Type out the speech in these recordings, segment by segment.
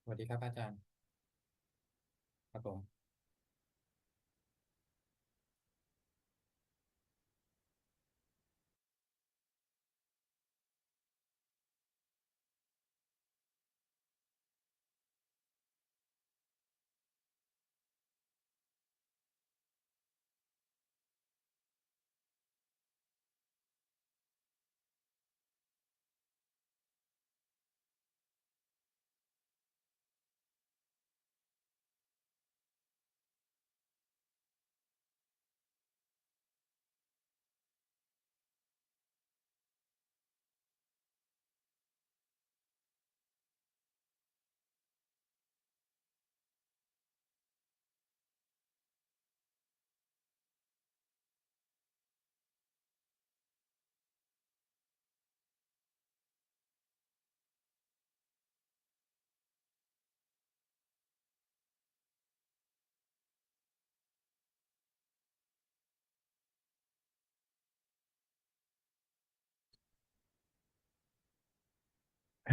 สวัสดีครับอาจารย์ครับผม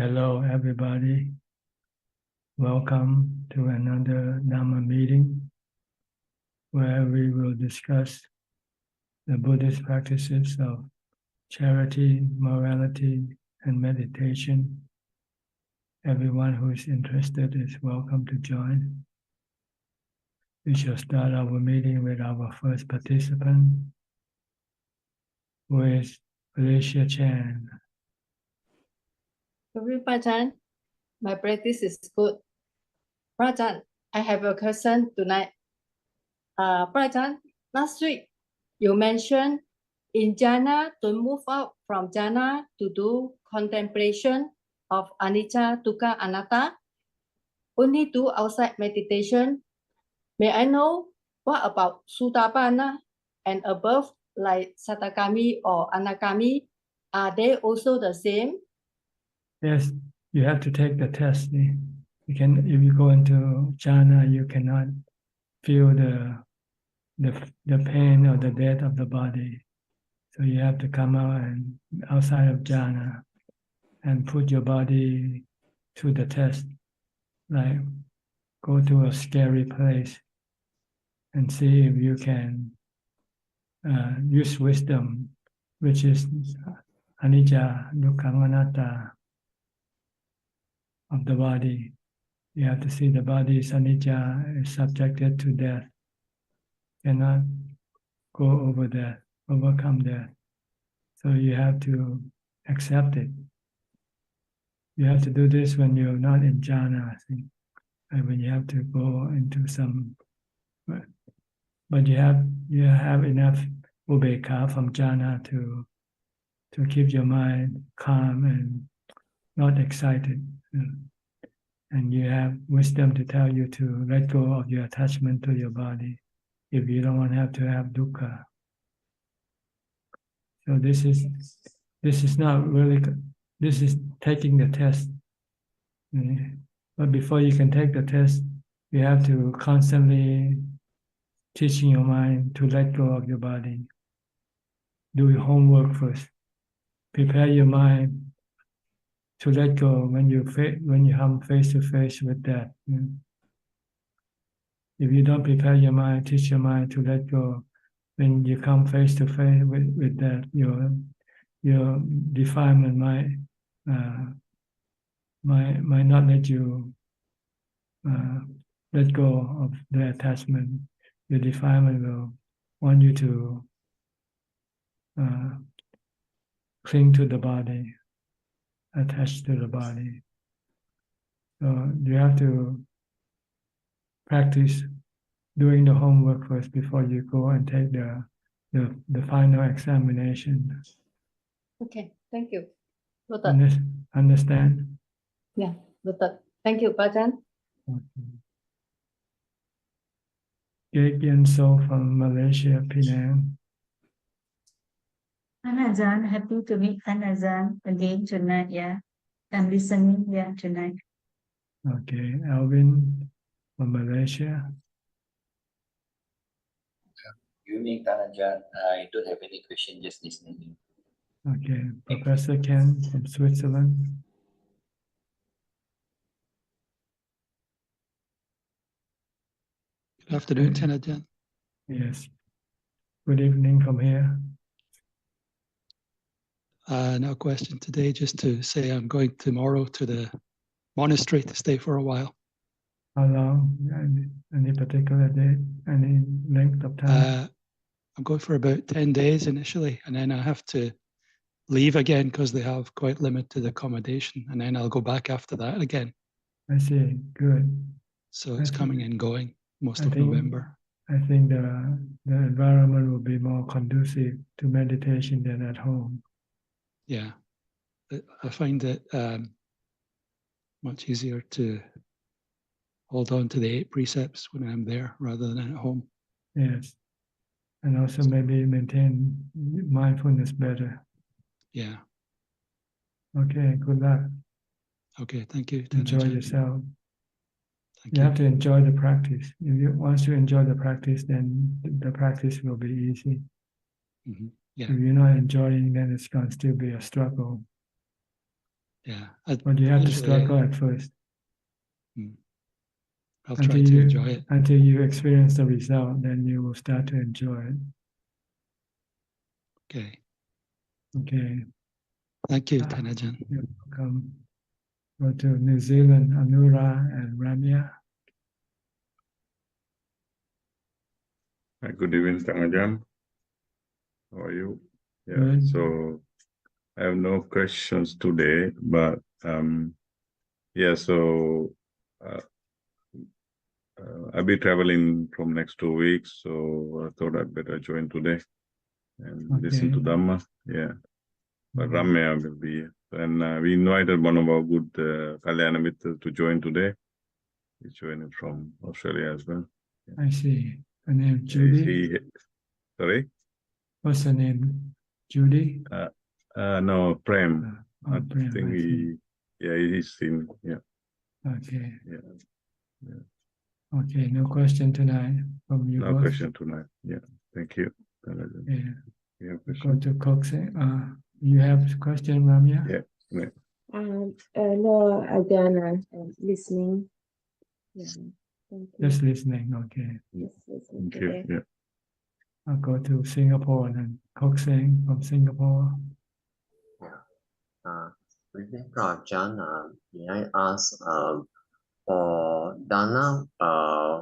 Hello, everybody. Welcome to another Dhamma meeting where we will discuss the Buddhist practices of charity, morality, and meditation. Everyone who is interested is welcome to join. We shall start our meeting with our first participant, who is Felicia Chan. Ajaan, my practice is good. Ajaan, I have a question tonight. Ajaan, last week you mentioned in jhana to move out from jhana to do contemplation of anicca, dukkha, anatta. Only do outside meditation. May I know what about Sotapanna and above, like Satakami or Anagami? Are they also the same? Yes, you have to take the test. If you go into jhana, you cannot feel the pain or the death of the body. So you have to come out and outside of jhana and put your body to the test, like go to a scary place and see if you can use wisdom, which is anicca, dukkha, anatta of the body. You have to see the body is anicca, is subjected to death, cannot go over death, overcome death. So you have to accept it. You have to do this when you're not in jhana, I think, and when you have to go into some. But you have enough ubekkha from jhana to keep your mind calm and not excited, and you have wisdom to tell you to let go of your attachment to your body if you don't want to have dukkha. So this is not really. This is taking the test. But before you can take the test, you have to constantly teaching your mind to let go of your body. Do your homework first. Prepare your mind to let go when you come face to face with that. If you don't prepare your mind, teach your mind to let go, when you come face to face with that, your defilement might not let you let go of the attachment. Your defilement will want you to cling to the body, attached to the body. So you have to practice doing the homework first before you go and take the final examination. Okay, thank you. Noted. Understand? Yeah, noted. Thank you, Ajaan. Gagian So from Malaysia, Penang. Ajaan, happy to meet Ajaan again tonight. Yeah, I'm listening. Yeah, tonight. Okay, Alvin from Malaysia. Good evening, Ajaan. I don't have any question, just listening. Okay, Professor Ken from Switzerland. Afternoon, Ajaan. Yes. Good evening from here. No question today, just to say I'm going tomorrow to the monastery to stay for a while. How long? Any particular date? Any length of time? I'm going for about 10 days initially, and then I have to leave again because they have quite limited accommodation, and then I'll go back after that again. I see. Good. So it's coming and going most I of think- November. I think the environment will be more conducive to meditation than at home. Yeah, I find it much easier to hold on to the 8 precepts when I'm there rather than at home. Yes. And also maybe maintain mindfulness better. Yeah. Okay, good luck. Okay, thank you. Enjoy Ajaan. yourself. Thank You have to enjoy the practice. Once you enjoy the practice, then the practice will be easy. Mm-hmm. Yeah. If you're not enjoying, then it's going to still be a struggle. Yeah. But you have to Literally, struggle at first. I'll try to enjoy it. Until you experience the result, then you will start to enjoy it. Okay. Okay. Thank you, Ajaan. You're welcome. Go to New Zealand, Anura and Ramya. Good evening, Ajaan. How are you? Yeah. Good. So I have no questions today, but yeah. So I'll be traveling from next 2 weeks, so I thought I'd better join today and listen to Dhamma. Yeah. But Ramya will be here. And we invited one of our good Kalyana Mitra to join today. He's joining from Australia as well. I see. Her name Judy. Sorry? What's her name? Judy? No, Prem. I Prem, think I see. he's in. Yeah. Okay. Yeah. Okay, no question tonight from you No both? question tonight. Yeah. Thank you. Yeah. You have Go question? to Cox. You have a question, Ramya? Yeah. No, Ajaan, I'm listening. Yeah, thank you. Just listening, okay. Just listening Thank you. today. Yeah. I'll go to Singapore and Coxing from Singapore. Good evening, Ajaan. May I ask, for Dana,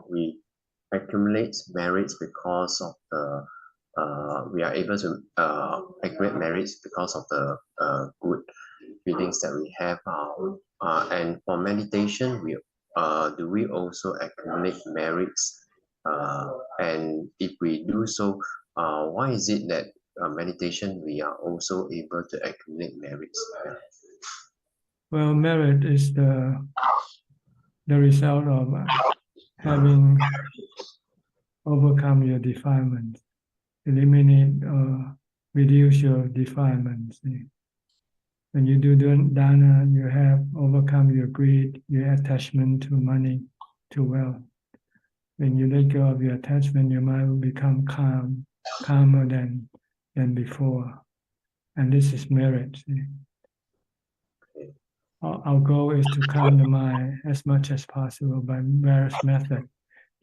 we accumulate merits because of the we are able to accumulate merits because of the good feelings that we have. And for meditation, we do we also accumulate merits? And if we do so, why is it that meditation we are also able to accumulate merits? Yeah. Well, merit is the result of having overcome your defilements, eliminate or reduce your defilements. When you do dana, you have overcome your greed, your attachment to money, to wealth. When you let go of your attachment, your mind will become calmer than before. And this is merit. Our goal is to calm the mind as much as possible by various methods.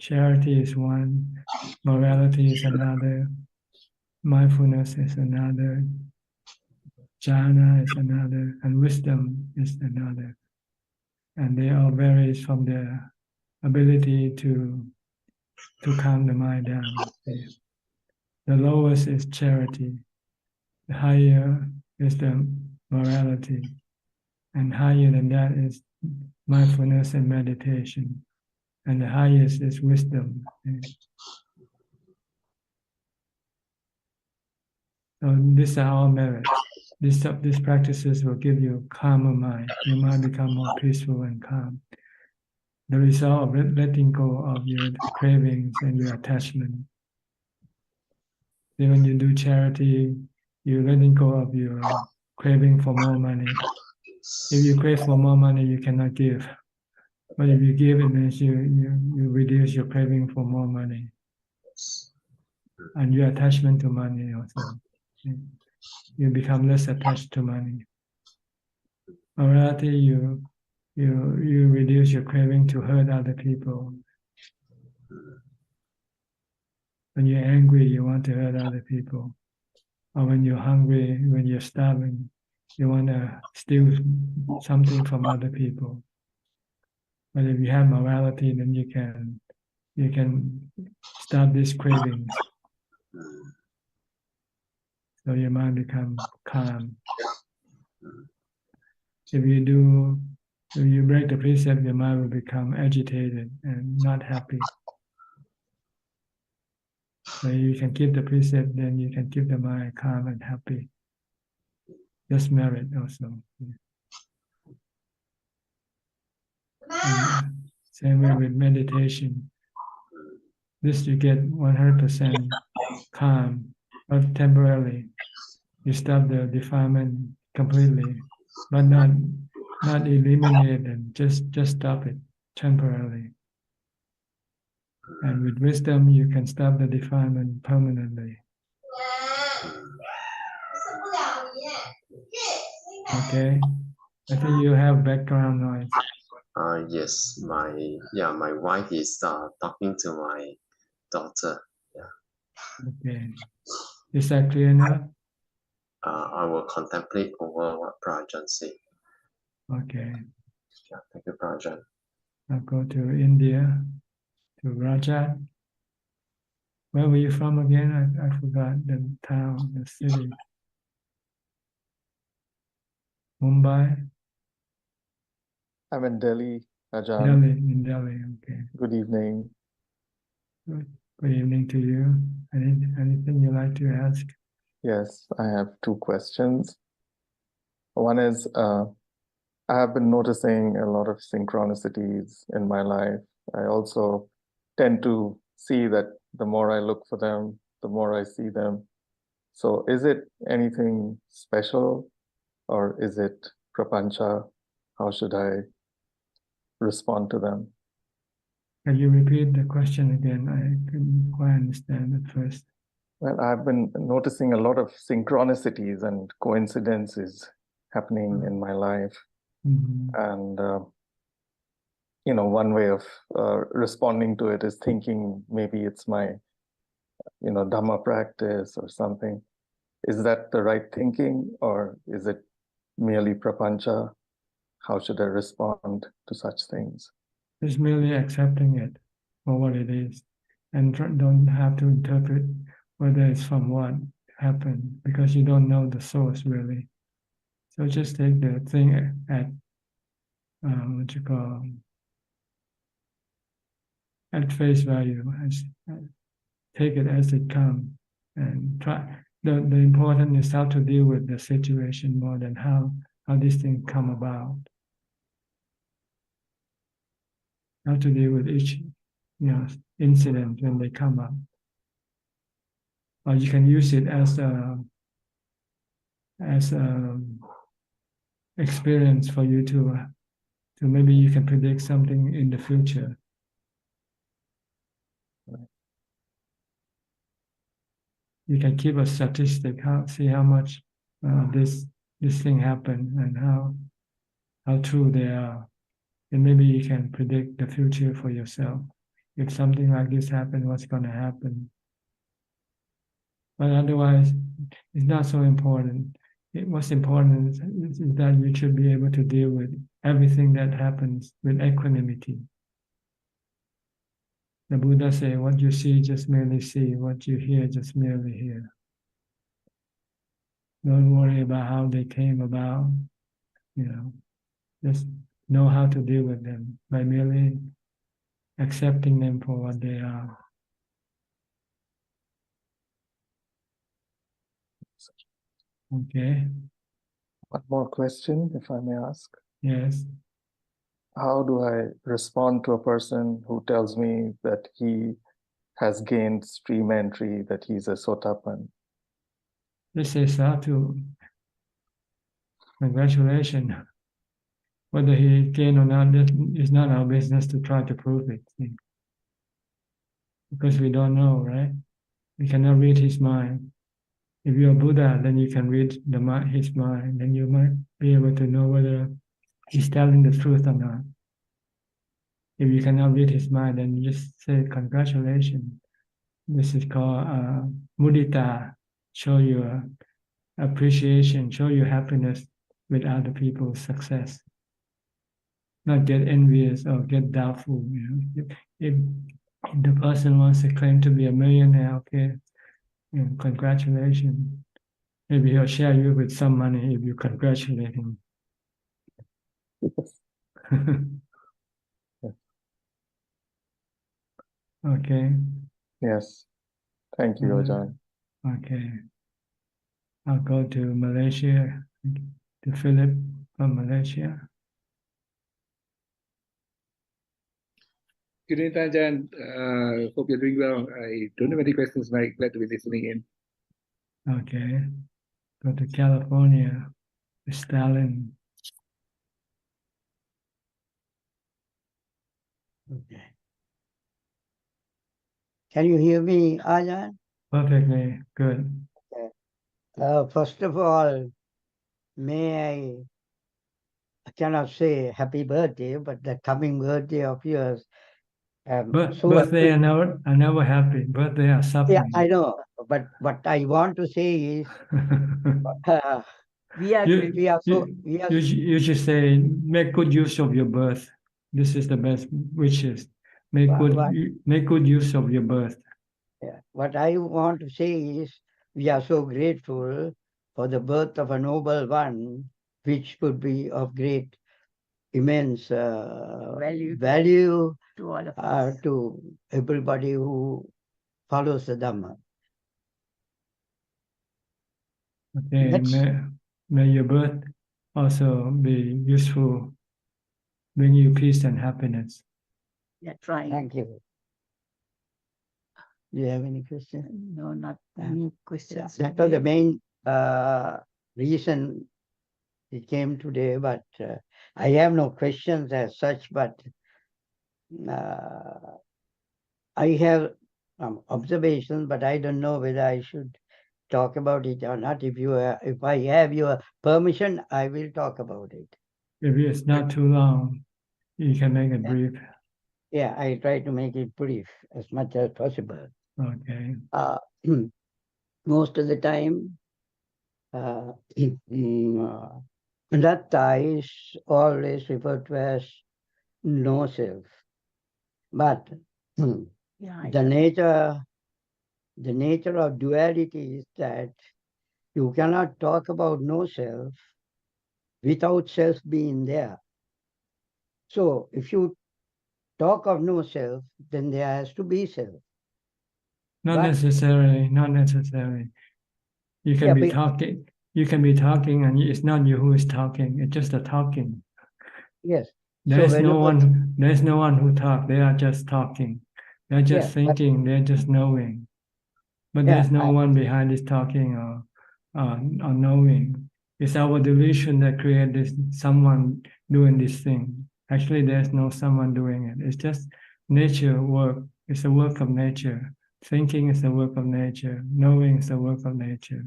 Charity is one, morality is another, mindfulness is another, jhana is another, and wisdom is another. And they all vary from their ability to calm the mind down. The lowest is charity, the higher is the morality, and higher than that is mindfulness and meditation, and the highest is wisdom. So these are all merits. These practices will give you a calmer mind. Your mind become more peaceful and calm. The result of letting go of your cravings and your attachment. Then when you do charity, you're letting go of your craving for more money. If you crave for more money, you cannot give. But if you give, it means you reduce your craving for more money. And your attachment to money also. You become less attached to money. Morality, you reduce your craving to hurt other people. When you're angry, you want to hurt other people. Or when you're hungry, when you're starving, you want to steal something from other people. But if you have morality, then you can stop these cravings. So your mind becomes calm. If you break the precept, your mind will become agitated and not happy. So you can keep the precept, then you can keep the mind calm and happy. Just merit also. And same way with meditation. This you get 100% calm, but temporarily. You stop the defilement completely, but not eliminate it. Just stop it temporarily. And with wisdom, you can stop the defilement permanently. Okay, I think you have background noise. Yes, my wife is talking to my daughter. Yeah. Okay, is that clear enough? I will contemplate over what Prajan said. Okay, Yeah, thank you, Prajan. I'll go to India, to Rajat. Where were you from again? I forgot the town, the city. Mumbai? I'm in Delhi, Ajaan. Delhi, in Delhi, okay. Good evening. Good evening to you. Anything you like to ask? Yes, I have two questions. One is, I have been noticing a lot of synchronicities in my life. I also tend to see that the more I look for them, the more I see them. So is it anything special or is it prapancha? How should I respond to them? Can you repeat the question again? I couldn't quite understand at first. Well, I've been noticing a lot of synchronicities and coincidences happening in my life. Mm-hmm. And, one way of responding to it is thinking maybe it's my, Dhamma practice or something. Is that the right thinking or is it merely prapancha? How should I respond to such things? It's merely accepting it for what it is and don't have to interpret whether it's from what happened because you don't know the source really. So just take the thing at at face value, take it as it comes and try. The important is how to deal with the situation more than how these things come about. How to deal with each incident when they come up. Or you can use it as a experience for you to maybe you can predict something in the future. You can keep a statistic, see how much this thing happened and how true they are, and maybe you can predict the future for yourself. If something like this happens, what's going to happen? But otherwise, it's not so important. What's important is that you should be able to deal with everything that happens with equanimity. The Buddha said, what you see, just merely see. What you hear, just merely hear. Don't worry about how they came about. Just know how to deal with them by merely accepting them for what they are. Okay. One more question, if I may ask. Yes. How do I respond to a person who tells me that he has gained stream entry, that he's a Sotapan? This is sadhu. Congratulations. Whether he gained or not, it's not our business to try to prove it. Because we don't know, right? We cannot read his mind. If you're a Buddha, then you can read his mind, then you might be able to know whether he's telling the truth or not. If you cannot read his mind, then you just say, congratulations. This is called mudita. Show your appreciation, show your happiness with other people's success. Not get envious or get doubtful. If the person wants to claim to be a millionaire, okay, congratulations. Maybe he'll share you with some money if you congratulate him. Okay. Yes. Thank you, Ajahn. Okay. I'll go to Malaysia, to Philip from Malaysia. Good evening, Ajahn. Hope you're doing well. I don't have any questions tonight. Glad to be listening in. Okay. Go to California, Stalin. Okay. Can you hear me, Ajahn? Perfectly good. Okay. First of all, may I cannot say happy birthday, but the coming birthday of yours. Birthday are never happy. Birthday are suffering. Yeah, I know. But what I want to say is, you should say, make good use of your birth. This is the best wishes. Make good use of your birth. Yeah. What I want to say is, we are so grateful for the birth of a noble one, which could be of great, immense value To all of us. to everybody who follows the Dhamma. Okay, may your birth also be useful, bring you peace and happiness. Yeah, trying. Thank you. Do you have any questions? No, not any questions. That was the main reason he came today, but I have no questions as such, but I have observations, but I don't know whether I should talk about it or not. If I have your permission, I will talk about it. If it's not too long, you can make it brief. Yeah, I try to make it brief as much as possible. Okay. Most of the time, anatta is always referred to as no self. But the nature of duality is that you cannot talk about no self without self being there. So if you talk of no self, then there has to be self. Not necessarily. You can be talking. You can be talking, and it's not you who is talking. It's just a talking. Yes. There's no one. There's no one who talks. They are just talking. They're just thinking. They're just knowing. But there's no one behind this talking or knowing. It's our delusion that creates this someone doing this thing. Actually, there's no someone doing it. It's just nature work. It's a work of nature. Thinking is a work of nature. Knowing is a work of nature.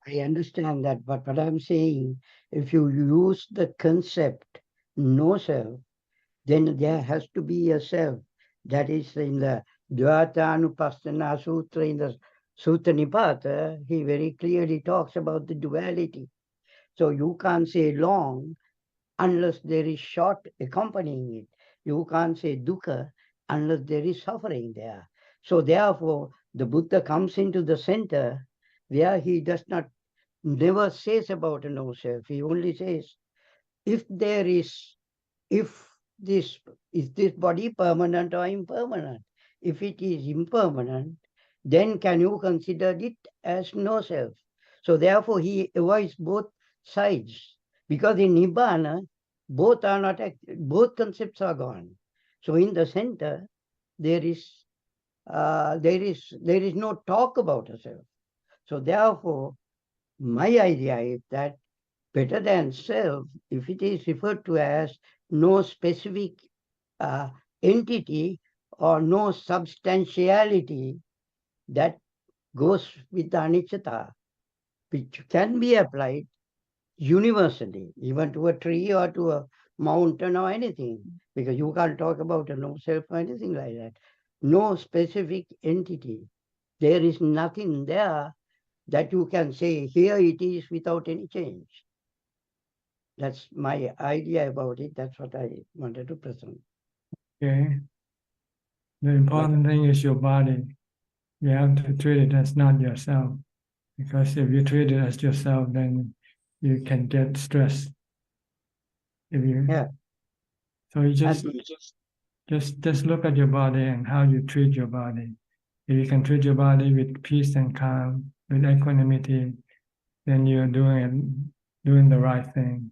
I understand that, but what I'm saying, if you use the concept no self, then there has to be a self. That is in the Dvaitanupassana Sutra, in the Sutta Nipata, he very clearly talks about the duality. So you can't say long unless there is short accompanying it. You can't say dukkha unless there is suffering there. So therefore, the Buddha comes into the center where he does not, never says about a no self. He only says, if this, is this body permanent or impermanent? If it is impermanent, then can you consider it as no self? So therefore, he avoids both sides, because in Nibbana, both are not, both concepts are gone. So in the center, there is no talk about a self. So therefore, my idea is that better than self, if it is referred to as no specific entity or no substantiality, that goes with the anicca, which can be applied universally, even to a tree or to a mountain or anything, because you can't talk about a no self or anything like that. no specific entity. There is nothing there that you can say, here it is without any change. That's my idea about it. That's what I wanted to present. Okay. The important thing is your body. You have to treat it as not yourself. Because if you treat it as yourself, then you can get stressed. If you, Yeah. so you just look at your body and how you treat your body. If you can treat your body with peace and calm, with equanimity, then you're doing the right thing.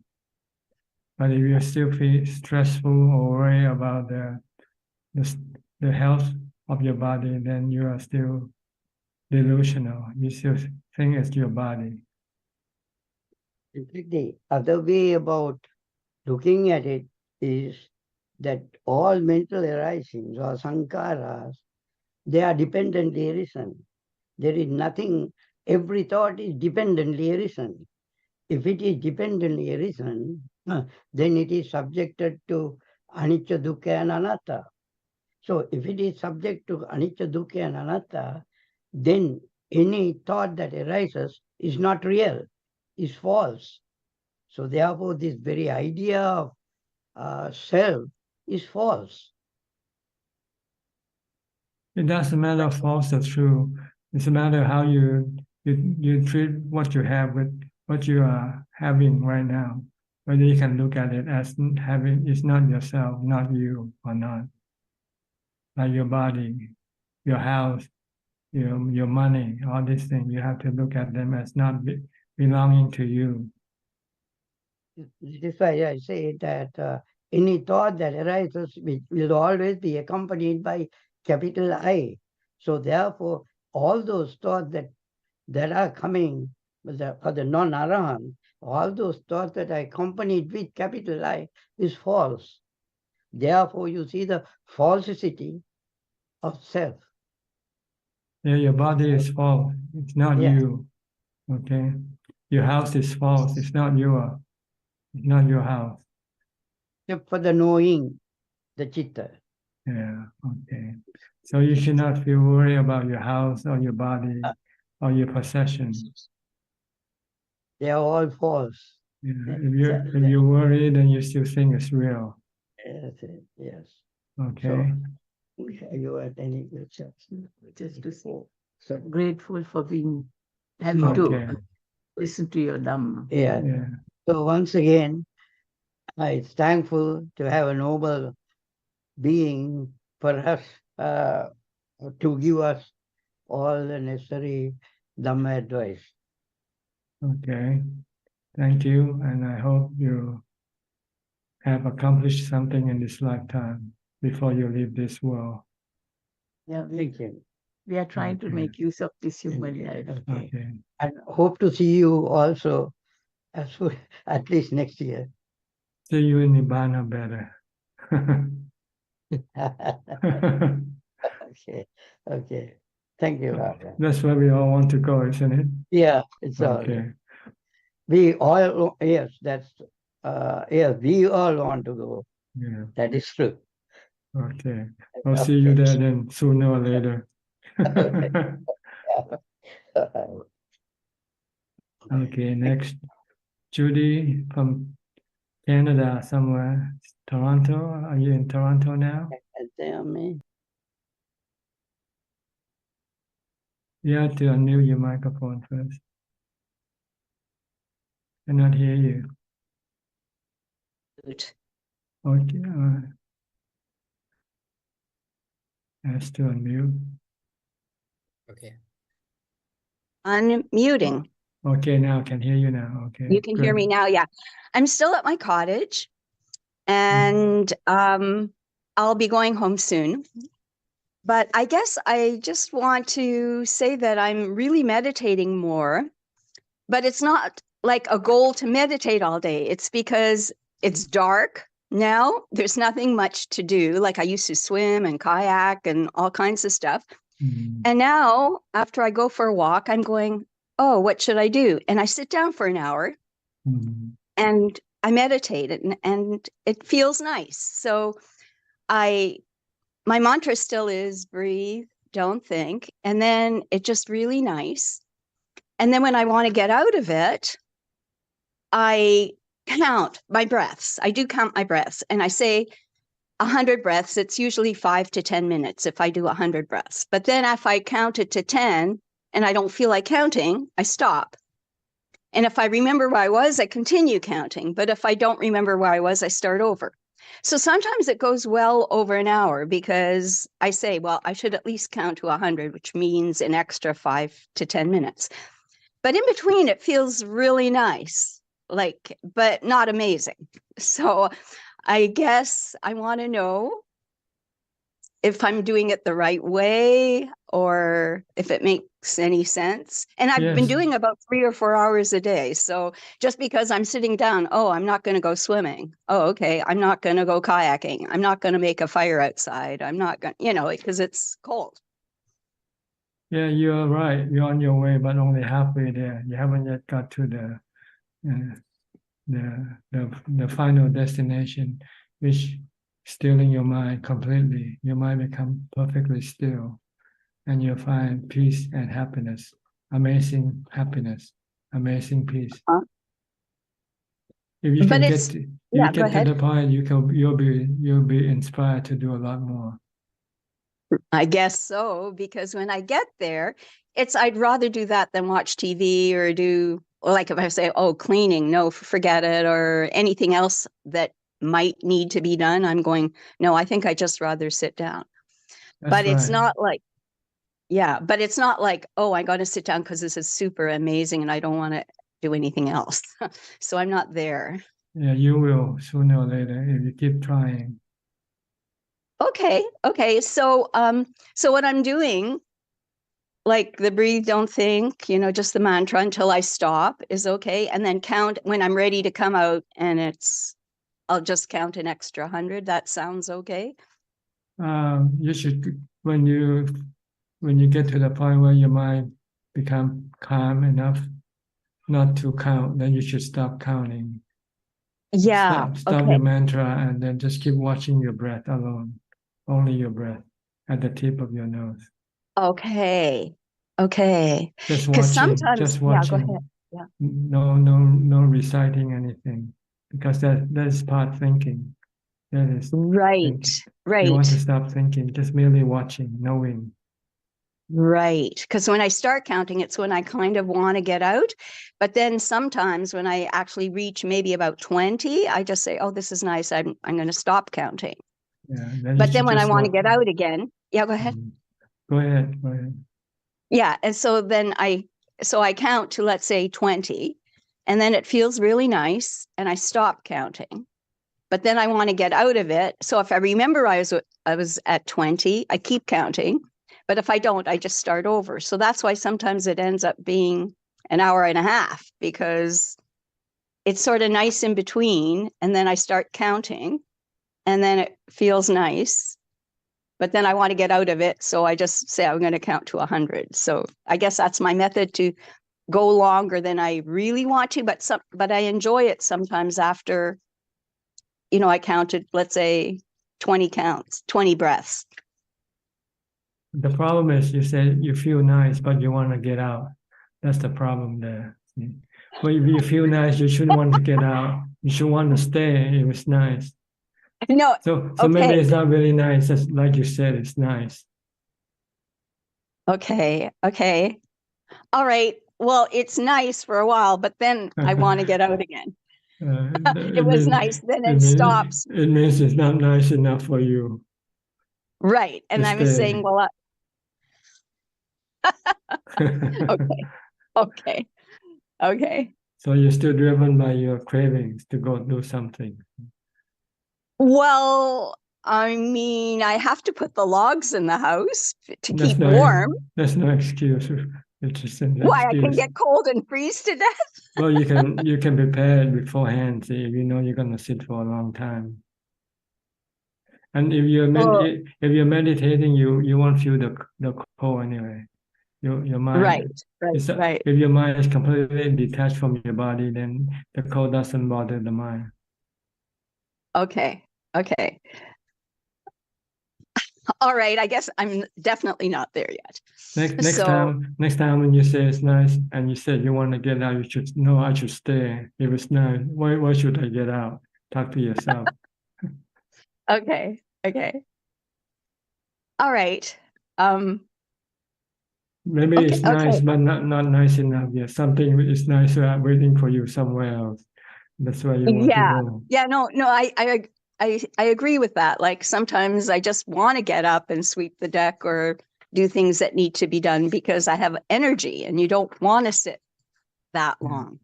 But if you still feel stressful or worry about the health of your body, then you are still delusional. You still think it's your body. The other way about looking at it is that all mental arisings or sankharas, they are dependently arisen. There is nothing, every thought is dependently arisen. If it is dependently arisen, then it is subjected to anicca, dukkha and anatta. So if it is subject to anicca, dukkha and anatta, then any thought that arises is not real, is false. So therefore this very idea of self is false. It doesn't matter false or true. It's a matter how you treat what you have with what you are having right now. Whether you can look at it as having it's not yourself, not you or not. Like your body, your house, your money, all these things, you have to look at them as not belonging to you. This is why I say that any thought that arises will always be accompanied by capital I. So therefore, all those thoughts that are coming for the non-arahant, all those thoughts that are accompanied with capital I is false. Therefore, you see the falsity of self. Yeah, your body is false. It's not Yeah. you. Okay. Your house is false. It's not your house. Except for the knowing, the chitta. Yeah, okay. So you should not feel worried about your house or your body or your possessions. They are all false. Yeah, if you worry, then you still think it's real. Yes. Okay. So, you had any questions? Just to say, so grateful for having to listen to your Dhamma. Yeah. So once again, it's thankful to have a noble being for us to give us all the necessary Dhamma advice. Okay. Thank you, and I hope you have accomplished something in this lifetime before you leave this world. Yeah, Thank you. we are trying to make use of this human life. Okay. And hope to see you also as soon, at least next year. See you in Nibbana better. Okay. Thank you. That's where we all want to go, isn't it? Yeah, it's all. Okay. We all, yes, we all want to go. Yeah. That is true. Okay. I'll see you there then sooner or later. Okay, next. Judy from Canada somewhere. Toronto. Are you in Toronto now? Tell me. You have to unmute your microphone first. I cannot hear you. Okay. Has to unmute. Okay. Unmuting. Okay, now I can hear you now. Okay. You can hear me now. Yeah. I'm still at my cottage and I'll be going home soon. But I guess I just want to say that I'm really meditating more, but it's not like a goal to meditate all day. It's because it's dark now. There's nothing much to do. Like I used to swim and kayak and all kinds of stuff. And now after I go for a walk, I'm going, oh, what should I do? And I sit down for an hour and I meditate and it feels nice. So I my mantra still is breathe, don't think. And then it's just really nice. And then when I want to get out of it, I count my breaths. I do count my breaths. And I say 100 breaths. It's usually 5 to 10 minutes if I do 100 breaths. But then if I count it to 10 and I don't feel like counting, I stop. And if I remember where I was, I continue counting. But if I don't remember where I was, I start over. So sometimes it goes well over an hour because I say, well, I should at least count to 100, which means an extra 5 to 10 minutes. But in between, it feels really nice, but not amazing. So I guess I want to know if I'm doing it the right way or if it makes any sense. And I've been doing about 3 or 4 hours a day. So just because I'm sitting down, oh, I'm not going to go swimming. Oh, okay. I'm not going to go kayaking. I'm not going to make a fire outside. I'm not going to, because it's cold. Yeah, you're right. You're on your way, but only halfway there. You haven't yet got to the final destination, which stilling your mind completely. Your mind become perfectly still, and you'll find peace and happiness, amazing happiness, amazing peace. If you can get to the point, you'll be inspired to do a lot more. I guess so, because when I get there, I'd rather do that than watch TV or do, like if I say, oh, cleaning, no, forget it, or anything else that might need to be done, I'm going, no, I think I just rather sit down. But it's not like, but it's not like, oh, I got to sit down because this is super amazing and I don't want to do anything else. So I'm not there. Yeah, you will sooner or later if you keep trying. Okay. So what I'm doing, like the breathe, don't think, just the mantra until I stop is okay. And then count when I'm ready to come out and I'll just count an extra 100. That sounds okay. You should, when you get to the point where your mind become calm enough not to count, then you should stop counting. Yeah. Stop your mantra and then just keep watching your breath alone. Only your breath at the tip of your nose. Okay. Just watching. Sometimes, just watching. Yeah, go ahead. Yeah. No reciting anything, because that is part thinking. That is right. You want to stop thinking, just merely watching, knowing. Right. Because when I start counting, it's when I kind of want to get out. But then sometimes when I actually reach maybe about 20, I just say, oh, this is nice. I'm going to stop counting. Yeah, but then when I want to get out again, go ahead. Go ahead. Yeah. And so then I count to, let's say 20, and then it feels really nice and I stop counting. But then I want to get out of it. So if I remember I was at 20, I keep counting. But if I don't, I just start over. So that's why sometimes it ends up being an hour and a half, because it's sort of nice in between. And then I start counting and then it feels nice. But then I want to get out of it. So I just say I'm going to count to 100. So I guess that's my method to go longer than I really want to. But I enjoy it sometimes after, I counted, let's say 20 breaths. The problem is you said you feel nice, but you want to get out. That's the problem there. But if you feel nice, you shouldn't want to get out. You should want to stay. It was nice. No. So maybe it's not really nice. Just like you said, it's nice. Okay. All right. Well, it's nice for a while, but then I want to get out again. It was nice. Then it stops. It means it's not nice enough for you. Right. And I was saying, well, Okay. So you're still driven by your cravings to go do something. Well, I mean, I have to put the logs in the house to keep warm. That's no excuse. It's just an excuse. Why, I can get cold and freeze to death? Well, you can prepare it beforehand, see, if you know you're going to sit for a long time. And if you're meditating, you won't feel the cold anyway. Your mind. Right. If your mind is completely detached from your body, then the cold doesn't bother the mind. Okay. All right, I guess I'm definitely not there yet. Next So- time when you say it's nice and you said you want to get out, you should no, I should stay. If it's nice, why should I get out? Talk to yourself. Okay. All right. Maybe Okay, it's nice, okay. but not nice enough yet. Something is nicer waiting for you somewhere else. That's where you want to go. Yeah, no, I agree with that. Like sometimes I just want to get up and sweep the deck or do things that need to be done because I have energy and you don't want to sit that long.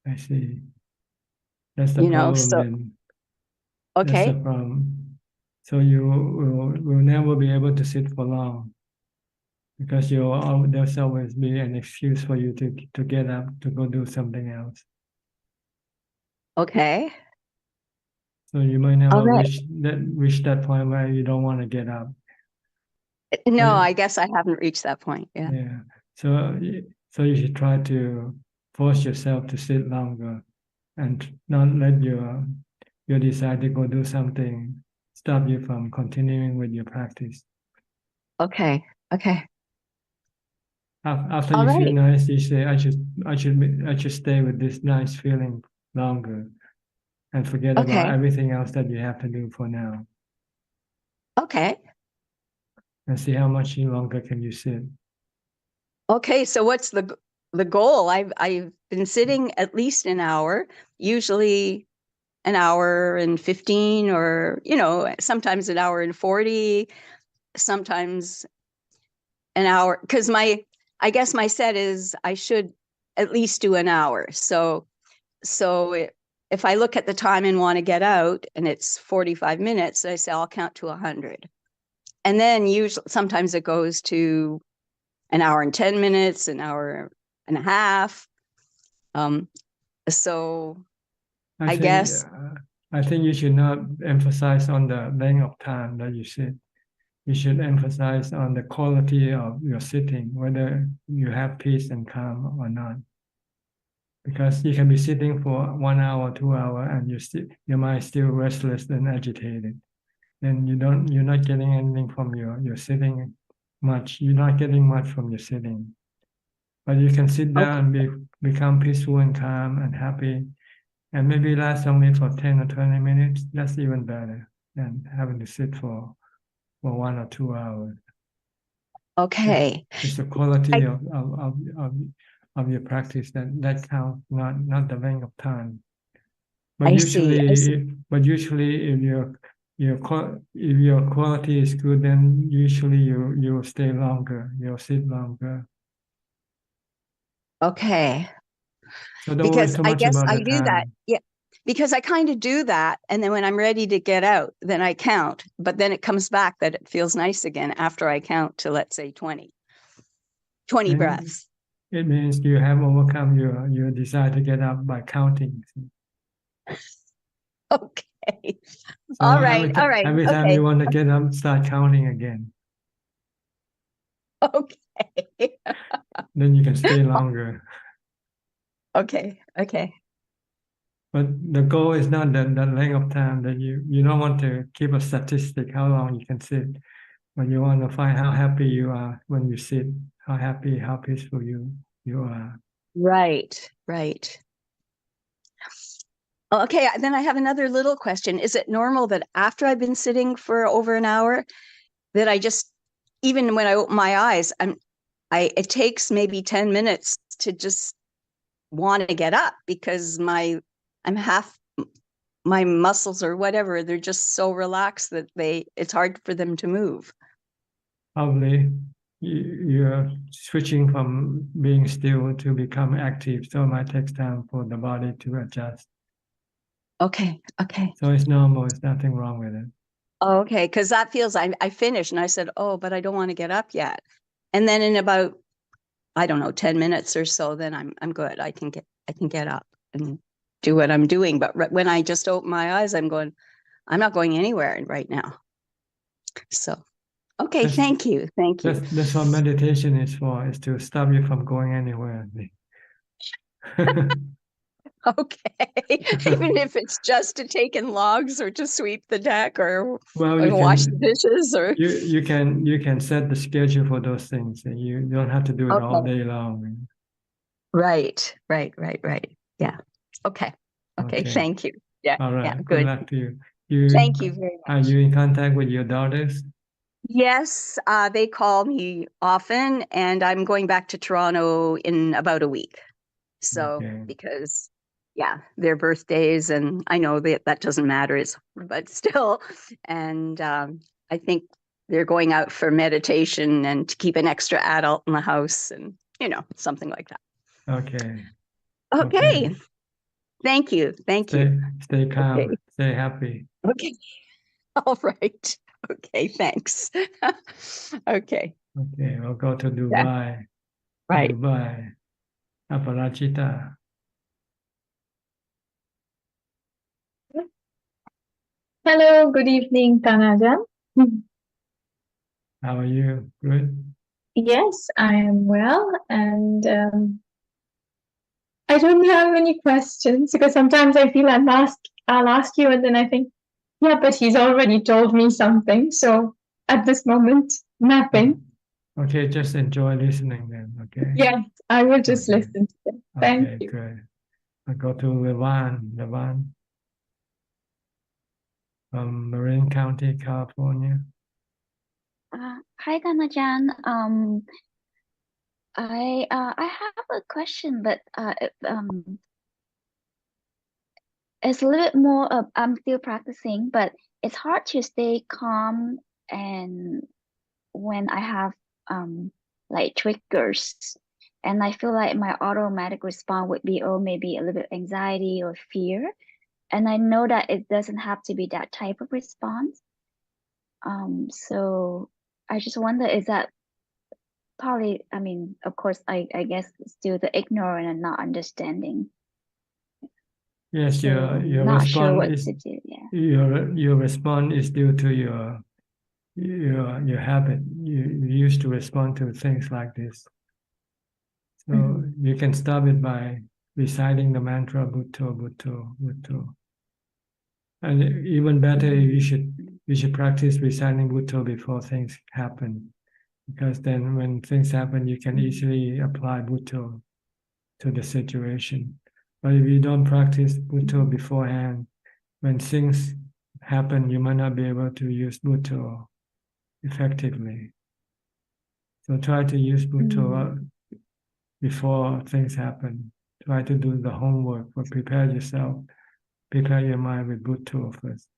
I see. That's the You know, problem so- then. That's the Okay. problem. So you will never be able to sit for long because there's always be an excuse for you to get up to go do something else. Okay. So you might never All right. reach that point where you don't want to get up. No, But- I guess I haven't reached that point. Yeah. Yeah. So you should try to force yourself to sit longer and not let your desire to go do something stop you from continuing with your practice. Okay. After All you feel right. nice, you say, I should stay with this nice feeling longer and forget about Okay. everything else that you have to do for now. Okay. And see how much longer can you sit. Okay. So what's the goal? I've been sitting at least an hour, usually an hour and 15 or, sometimes an hour and 40, sometimes an hour. Because I guess my set is I should at least do an hour. So if I look at the time and want to get out and it's 45 minutes, I say I'll count to 100. And then usually sometimes it goes to an hour and 10 minutes, an hour and a half. So I guess. I think you should not emphasize on the length of time that you sit. You should emphasize on the quality of your sitting, whether you have peace and calm or not. Because you can be sitting for 1 hour, 2 hours, and your mind is still restless and agitated. Then you're not getting anything from your sitting much. You're not getting much from your sitting. But you can sit down and become peaceful and calm and happy, and maybe last only for 10 or 20 minutes. That's even better than having to sit for 1 or 2 hours. Okay. It's the quality of your practice that counts, not the length of time. But I see. usually if your quality is good, then usually you will stay longer. You'll sit longer. Okay. So don't worry Because too I much guess about I the do that. time. Yeah. Because I kind of do that. And then when I'm ready to get out, then I count. But then it comes back that it feels nice again after I count to, let's say, 20 And breaths. It means you have overcome your desire to get up by counting. Okay. So All right. Every time Okay. you want to get up, start counting again. Okay. Then you can stay longer. Okay. But the goal is not the length of time that you don't want to keep a statistic how long you can sit, but you want to find how happy you are when you sit, how happy, how peaceful you are. Right. Okay. Then I have another little question. Is it normal that after I've been sitting for over an hour that I just, even when I open my eyes, it takes maybe 10 minutes to just want to get up because my muscles or whatever, they're just so relaxed that it's hard for them to move. Probably you're switching from being still to become active, so it might take time for the body to adjust. Okay. So it's normal, there's nothing wrong with it. Oh, okay, because that feels, I finished and I said, oh, but I don't want to get up yet. And then in about, I don't know, 10 minutes or so, then I'm good. I can get up and do what I'm doing. But when I just open my eyes, I'm not going anywhere right now. So, okay, thank you. That's what meditation is for, is to stop you from going anywhere. Okay. Even if it's just to take in logs or to sweep the deck or Well, you wash the can dishes or you can set the schedule for those things, and you don't have to do it all okay. day long. Right. Yeah. Okay. Okay. Thank you. Yeah. All right. Yeah. Good Good. luck to you. You Thank you very are much. you in contact with your daughters? Yes, they call me often, and I'm going back to Toronto in about a week. So, Okay. because, yeah, their birthdays, and I know that doesn't matter, but still, and I think they're going out for meditation and to keep an extra adult in the house, and something like that. Okay. Okay. Thank you. Stay calm. Okay. Stay happy. Okay. All right. Okay. Thanks. Okay. Okay. We'll go to Yeah. Dubai. Right. Dubai. Aparajita. Hello, good evening, Tanajan. How are you? Good? Yes, I am well, and I don't have any questions because sometimes I feel I'll ask you, and then I think, yeah, but he's already told me something. So at this moment, nothing. Okay, just enjoy listening then, okay? Yes, I will just Okay. listen to them. Thank Okay, you. good. I'll go to Levan from Marin County, California. Hi, Dhammatalk. I have a question, but it's a little bit more of I'm still practicing, but it's hard to stay calm and when I have like triggers, and I feel like my automatic response would be, oh, maybe a little bit anxiety or fear, and I know that it doesn't have to be that type of response. So I just wonder, is that probably, I mean, of course, I guess still the ignorant and not understanding. Yes, So your not sure response what is to do. Yeah. your response is due to your habit. You used to respond to things like this. So you can stop it by reciting the mantra Bhutto, Bhutto, Bhutto. And even better, you should practice reciting Bhutto before things happen. Because then when things happen, you can easily apply Bhutto to the situation. But if you don't practice Bhutto beforehand, when things happen, you might not be able to use Bhutto effectively. So try to use Bhutto before things happen. Try to do the homework or prepare yourself, prepare your mind with Bhutto first.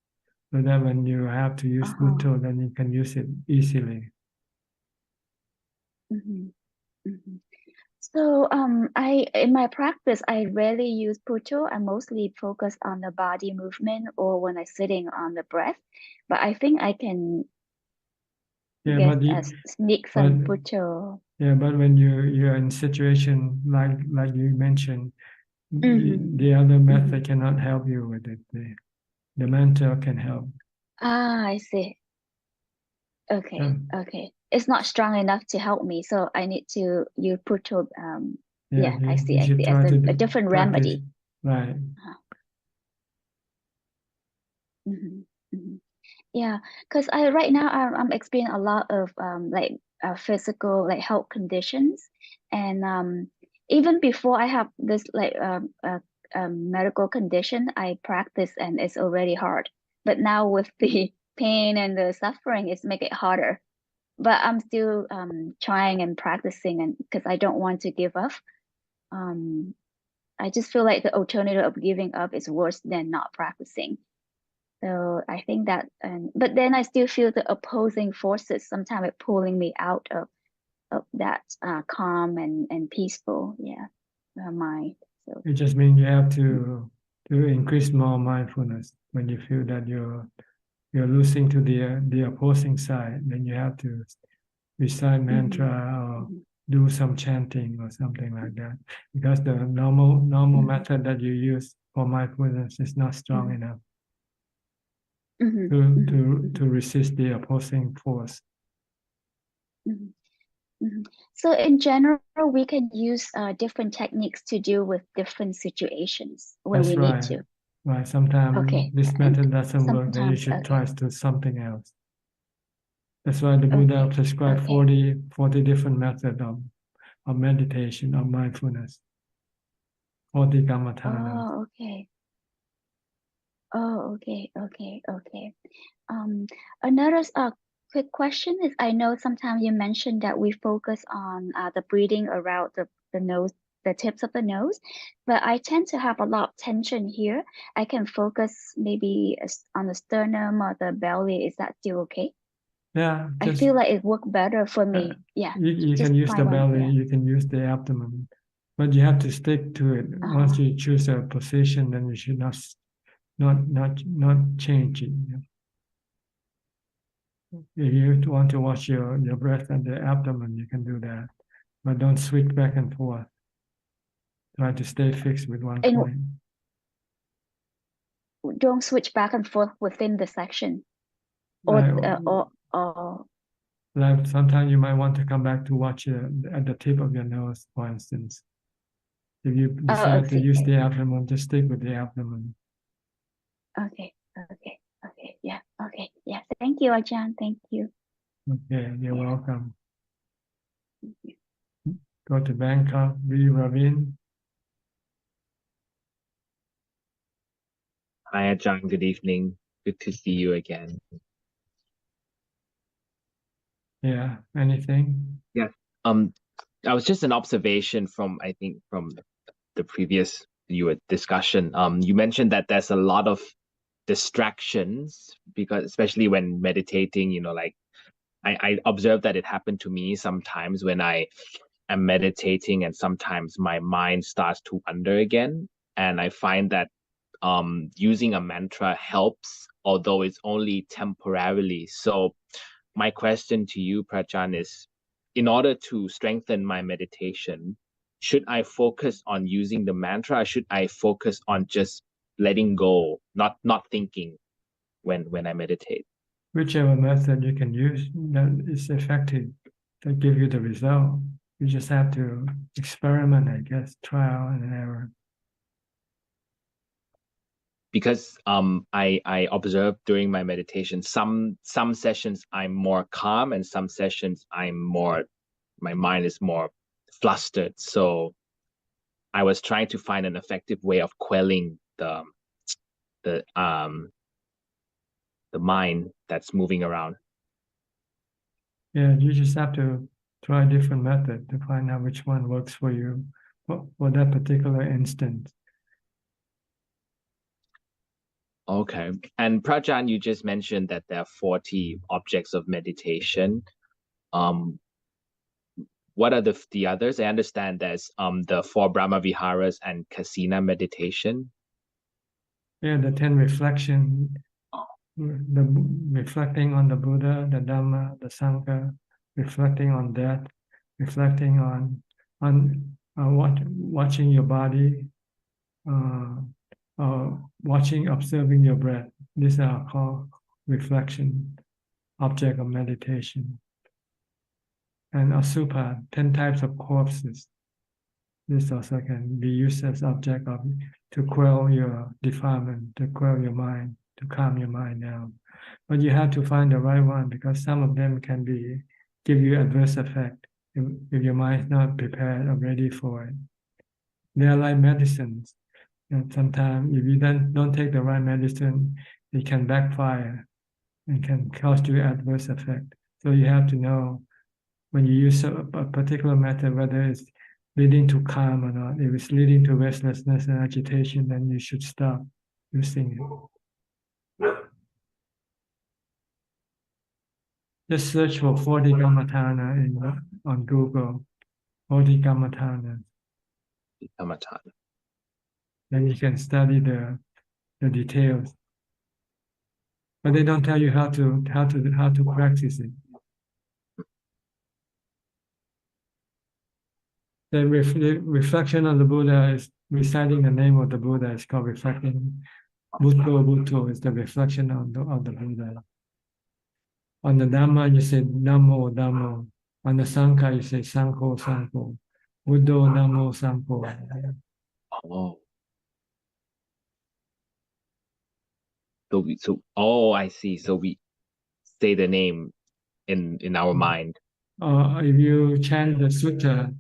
So that when you have to use Bhutto, then you can use it easily. So I in my practice I rarely use Puto. I mostly focus on the body movement or when I'm sitting on the breath. But I think I can sneak some Puto. Yeah, but when you're in situation like you mentioned, the other method cannot help you with it. The mentor can help. I see. Okay, okay. It's not strong enough to help me, so I need to use Puto. Yeah, I see. I see. As a different remedy. Right. Yeah, because I right now I'm experiencing a lot of like physical like health conditions, and even before I have this like medical condition, I practice and it's already hard. But now with the pain and the suffering, it's make it harder. But I'm still trying and practicing, and because I don't want to give up. I just feel like the alternative of giving up is worse than not practicing. So I think that, but then I still feel the opposing forces sometimes pulling me out of that calm and peaceful, mind. So It just means you have to increase more mindfulness. When you feel that you're losing to the opposing side, then you have to recite mantra or do some chanting or something like that. Because the normal method that you use for mindfulness is not strong enough to resist the opposing force. So in general, we can use different techniques to deal with different situations when That's we right. need to. Right. Sometimes Okay. this And method doesn't work, then you sometimes, should okay. try to something else. That's why the Buddha Okay. prescribed Okay. 40 different methods of meditation, of mindfulness, 40 Dhammatana. Oh, okay. Oh, okay, okay, okay. Another quick question is, I know sometimes you mentioned that we focus on the breathing around the nose, the tips of the nose, but I tend to have a lot of tension here. I can focus maybe on the sternum or the belly. Is that still okay? Yeah, I just feel like it worked better for me. Yeah, you just can use try the one. belly, Yeah. you can use the abdomen, but you have to stick to it. Once you choose a position, then you should not change it. If you want to watch your breath and the abdomen, you can do that, but don't switch back and forth. Try to stay fixed with one And point. don't switch back and forth within the section, or Like sometimes you might want to come back to watch at the tip of your nose, for instance. If you decide to use the abdomen, just stick with the abdomen. Okay, okay, okay, yeah, okay, yeah. Thank you, Ajahn. Thank you. Okay, you're welcome. Go to Bangkok, B. Ravin. Hi, Ajahn. Good evening. Good to see you again. Yeah, anything? Yes. I was just an observation from, I think, from the previous discussion. You mentioned that there's a lot of distractions because, especially when meditating, like I observed that it happened to me sometimes when I am meditating, and sometimes my mind starts to wander again. And I find that using a mantra helps, although it's only temporarily. So my question to you, Prachan, is in order to strengthen my meditation, should I focus on using the mantra, or should I focus on just letting go, not thinking when I meditate? Whichever method you can use that is effective to give you the result. You just have to experiment, I guess, trial and error. Because I observe during my meditation, some sessions I'm more calm, and some sessions my mind is more flustered. So I was trying to find an effective way of quelling the mind that's moving around. Yeah, you just have to try a different method to find out which one works for you for that particular instance. Okay. And Prajan, you just mentioned that there are 40 objects of meditation. What are the others? I understand there's the 4 Brahma Viharas and Kasina meditation. Yeah, the 10 reflection, the reflecting on the Buddha, the Dhamma, the Sangha, reflecting on death, reflecting on watching your body, observing your breath. These are called reflection, object of meditation. And Asupa, 10 types of corpses. This also can be used as object of to quell your defilement, to quell your mind, to calm your mind down. But you have to find the right one, because some of them can give you adverse effect if your mind is not prepared or ready for it. They are like medicines. And sometimes if you don't take the right medicine, it can backfire and can cause you adverse effect. So you have to know when you use a particular method, whether it's leading to calm or not. If it's leading to restlessness and agitation, then you should stop using it. Just search for 40 Dhammatana on Google, 40 Dhammatana. Dhammatana. Then you can study the details. But they don't tell you how to practice it. The reflection of the Buddha is reciting the name of the Buddha. It's called reflecting. Bhutto is the reflection of the Buddha. On the Dhamma, you say Namo Dhammo, On the Sangha, you say Sangho, Sangho. Buddho, Namo, Sangho. Oh. So I see. So we say the name in our mind. If you chant the sutta,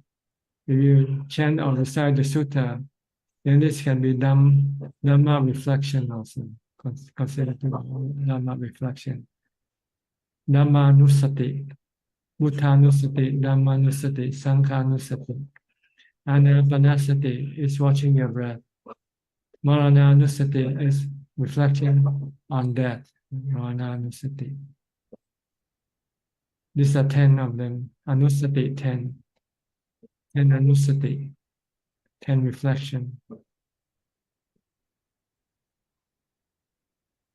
if you chant or recite the sutta, then this can be Dhamma reflection also, considered Dhamma reflection. Dhammanusati, Buddhanusati, Dhammanusati, Sanghanusati. Anapanasati is watching your breath. Marananusati is reflecting on death. Marananusati. These are 10 of them. Anusati, 10. And Anusati, 10 reflection.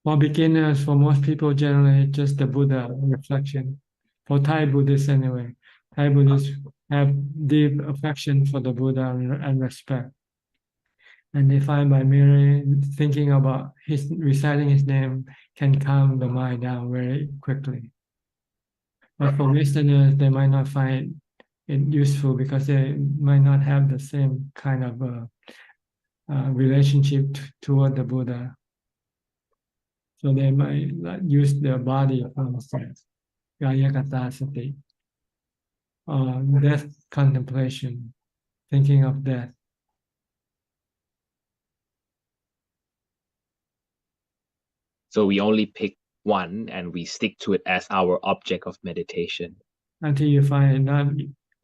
For beginners, for most people, generally, just the Buddha reflection. For Thai Buddhists, anyway, Thai Buddhists have deep affection for the Buddha and respect. And they find by merely thinking about reciting his name can calm the mind down very quickly. But for Westerners, they might not find it useful because they might not have the same kind of relationship toward the Buddha. So they might use their body, for instance, Gayakata Sati, death contemplation, thinking of death. So we only pick one and we stick to it as our object of meditation. Until you find it not,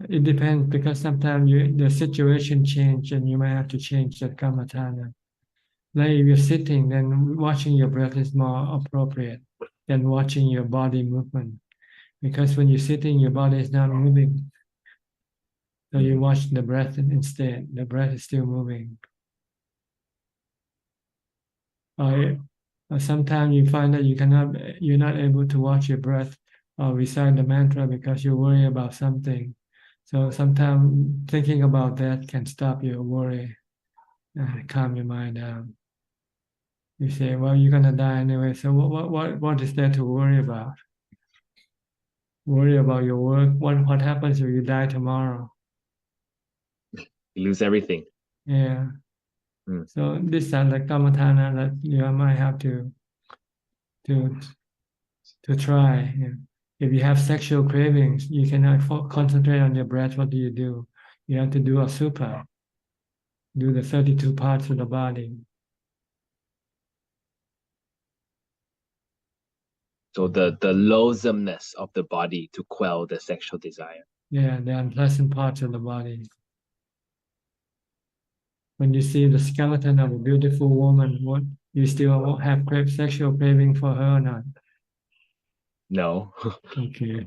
it depends because sometimes the situation change and you might have to change the kammatthana. Like if you're sitting, then watching your breath is more appropriate than watching your body movement. Because when you're sitting, your body is not moving. So you watch the breath instead. The breath is still moving. Sometimes you find that you're not able to watch your breath or recite the mantra because you worry about something. So sometimes thinking about that can stop your worry and calm your mind down. You say, well, you're gonna die anyway, so what is there to worry about? Worry about your work. What happens if you die tomorrow? You lose everything. Yeah. So these are the kammatthana that you might have to try. Yeah. If you have sexual cravings, you cannot concentrate on your breath. What do? You have to do a supa, do the 32 parts of the body. So the loathsomeness of the body to quell the sexual desire. Yeah, the unpleasant parts of the body. When you see the skeleton of a beautiful woman, what you still have sexual craving for her or not? No. Okay.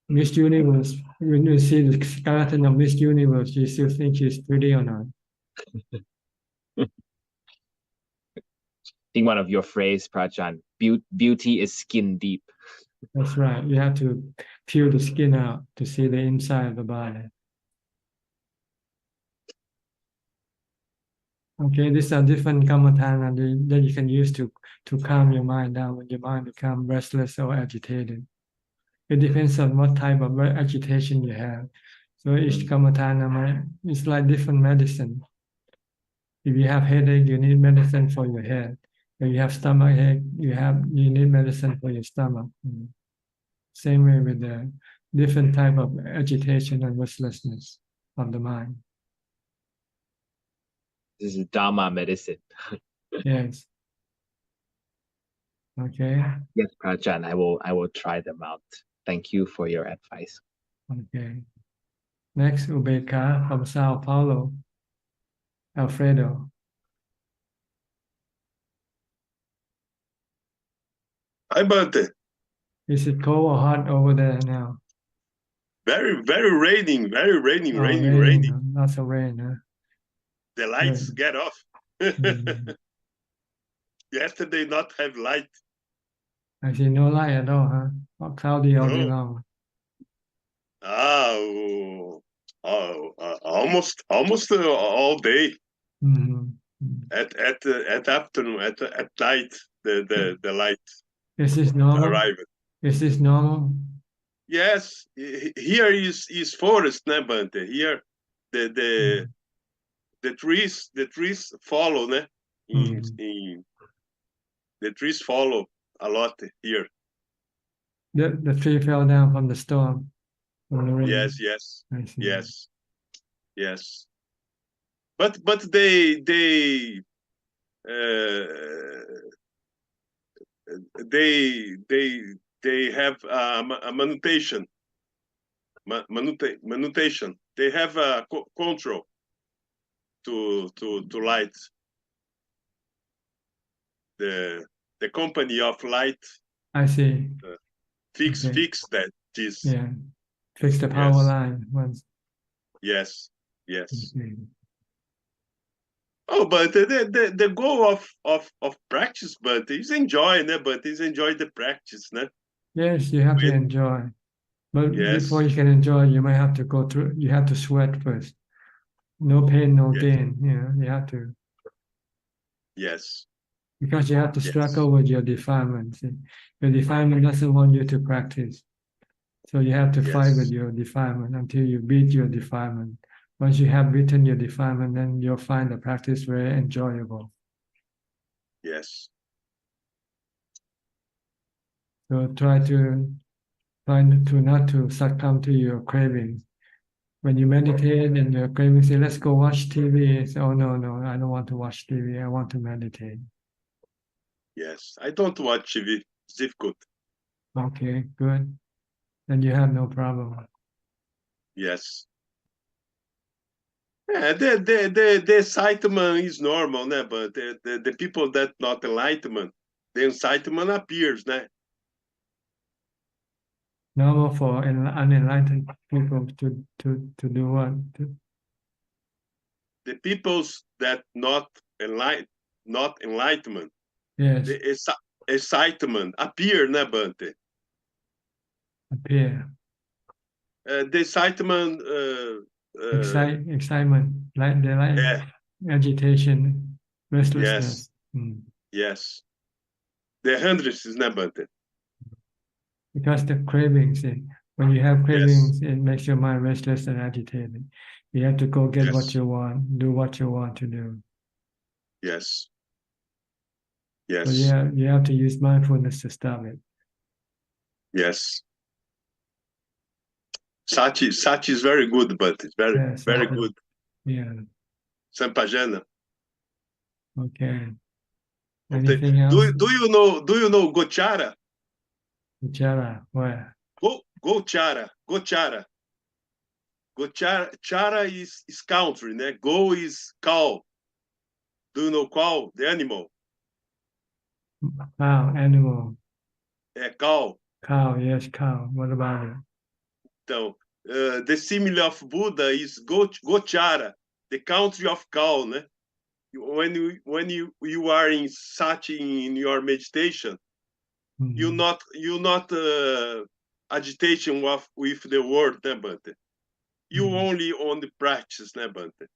Miss Universe, when you see the skeleton of Miss Universe, you still think she's pretty or not? I think one of your phrase, Prajan, beauty is skin deep. That's right. You have to peel the skin out to see the inside of the body. Okay, these are different kammatthana that you can use to calm your mind down when your mind becomes restless or agitated. It depends on what type of agitation you have. So each kammatthana is like different medicine. If you have headache, you need medicine for your head. If you have stomach ache, you need medicine for your stomach. Same way with the different type of agitation and restlessness of the mind. This is Dharma medicine. Yes. Okay. Yes, Prajan, I will try them out. Thank you for your advice. Okay. Next, Ubeka from Sao Paulo. Alfredo. Hi, Bante. Is it cold or hot over there now? Very raining, raining. Lots of rain, huh? The lights get off. Yesterday not have light. I see no light at all, huh? Cloudy all day long. Almost all day. At afternoon, at night, the light Is this normal? arrived. Is this normal? Yes, here is forest, né, Bante? Here the trees follow, né? In the trees follow a lot here. The tree fell down from the storm, from the rain. Yes, yes, I see. yes, yes. But they have a manutention. Manutention. They have a control to light. The company of light. I see. Fix that this. Yeah, fix the power line once. Yes, yes. Okay. Oh, but the goal of practice, but is enjoy, né? But is enjoy the practice, né? Yes, you have to enjoy. But before you can enjoy, you might have to go through. You have to sweat first. No pain, no gain. You have to. Yes. Because you have to struggle with your defilement. See? Your defilement doesn't want you to practice. So you have to fight with your defilement until you beat your defilement. Once you have beaten your defilement, then you'll find the practice very enjoyable. Yes. So try to not to succumb to your cravings. When you meditate and your cravings say, let's go watch TV, say, oh no, I don't want to watch TV, I want to meditate. Yes, I don't watch TV. It's difficult. Okay, good. Then you have no problem. Yes. Yeah, the excitement is normal, né? But the people that not enlightenment, the excitement appears, né? Normal for unenlightened people to do what? The peoples that not enlightenment. Yes. The excitement appear, né, Bante? Appear. The excitement. Excitement, like the agitation, restlessness. Yes. Yes. The hundreds is not Bante. Because the cravings, when you have cravings, it makes your mind restless and agitated. You have to go get what you want, do what you want to do. Yes. Yes. So you have to use mindfulness to stop it. Yes. Sati is very good, but it's very good. Yeah. Sampajana. Okay. Anything else? Do you know Gochara? Gochara, where? Gochara. Chara is country, né? Go is cow. Do you know cow? The animal. Cow, animal. Cow. Cow, yes, cow. What about it? Então, the simile of Buddha is Gochara, the country of cow, né? When you are in sati in your meditation, you not agitation with the word, né, Bante? You only on the practice, né, Bante?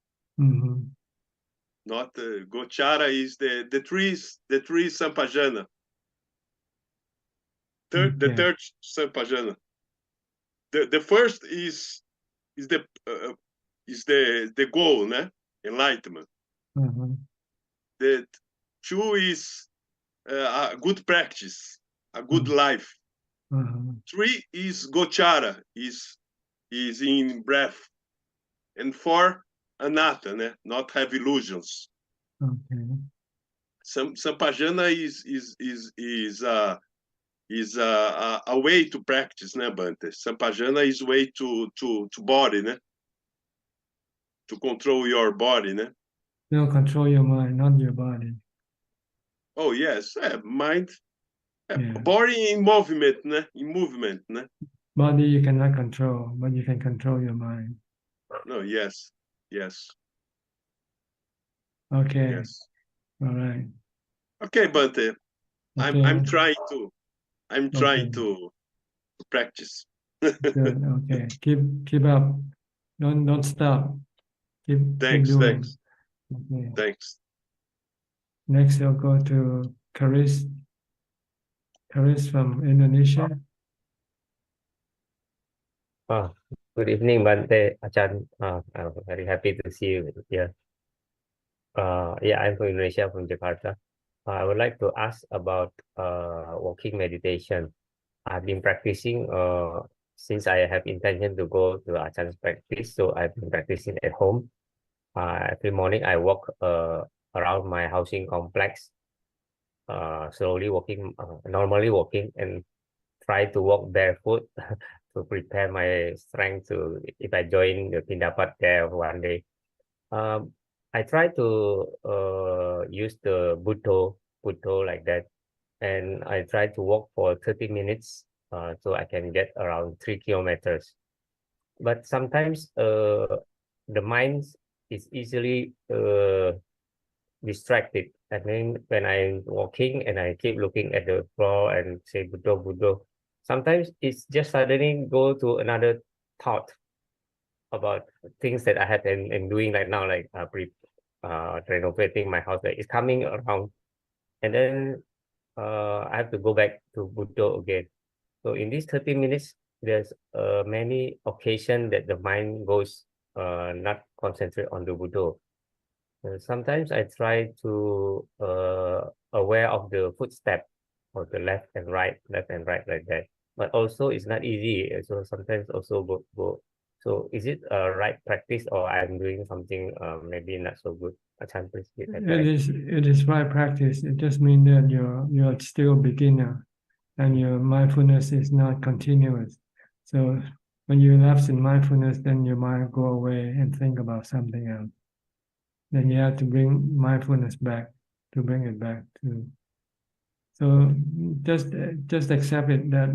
Not Gochara is the trees Sampajana. The third Sampajana. The first is the goal, né? Enlightenment. The two is a good practice, a good life. Three is Gochara, is in breath, and four anatta, né? Not have illusions. Okay. Sampajana is a way to practice, né, Bante? Sampajana is way to body, né? To control your body, né? No, control your mind, not your body. Oh yes, mind. Body in movement, né? In movement, né? Body you cannot control, but you can control your mind. No, yes. Okay. Yes. All right. Okay, Bante. Okay. I'm trying to practice. Good. Okay. Keep up. Don't stop. Keep doing. Okay. Thanks. Next, I'll go to Karis. Karis from Indonesia. Good evening, Bante, Ajahn. I'm very happy to see you here. Yeah, I'm from Indonesia, from Jakarta. I would like to ask about walking meditation. I've been practicing since I have intention to go to Ajah's practice, so I've been practicing at home. Every morning I walk around my housing complex, slowly walking, normally walking, and try to walk barefoot to prepare my strength to if I join the Pindapat there one day. I try to use the Buddho like that, and I try to walk for 30 minutes so I can get around 3 kilometers. But sometimes the mind is easily distracted. I mean, when I'm walking and I keep looking at the floor and say Buddho, Buddho, sometimes it's just suddenly go to another thought about things that I have and doing right now, like renovating my house. Like it's coming around, and then I have to go back to Buddho again. So in these 30 minutes, there's many occasions that the mind goes not concentrate on the Buddho. Sometimes I try to aware of the footstep of the left and right like that. But also it's not easy. So sometimes also go. So is it a right practice or I'm doing something maybe not so good? Ajahn, please give advice. It is right practice. It just means that you're still beginner and your mindfulness is not continuous. So when you lapse in mindfulness, then your mind go away and think about something else. Then you have to bring mindfulness back to bring it back to. So just accept it that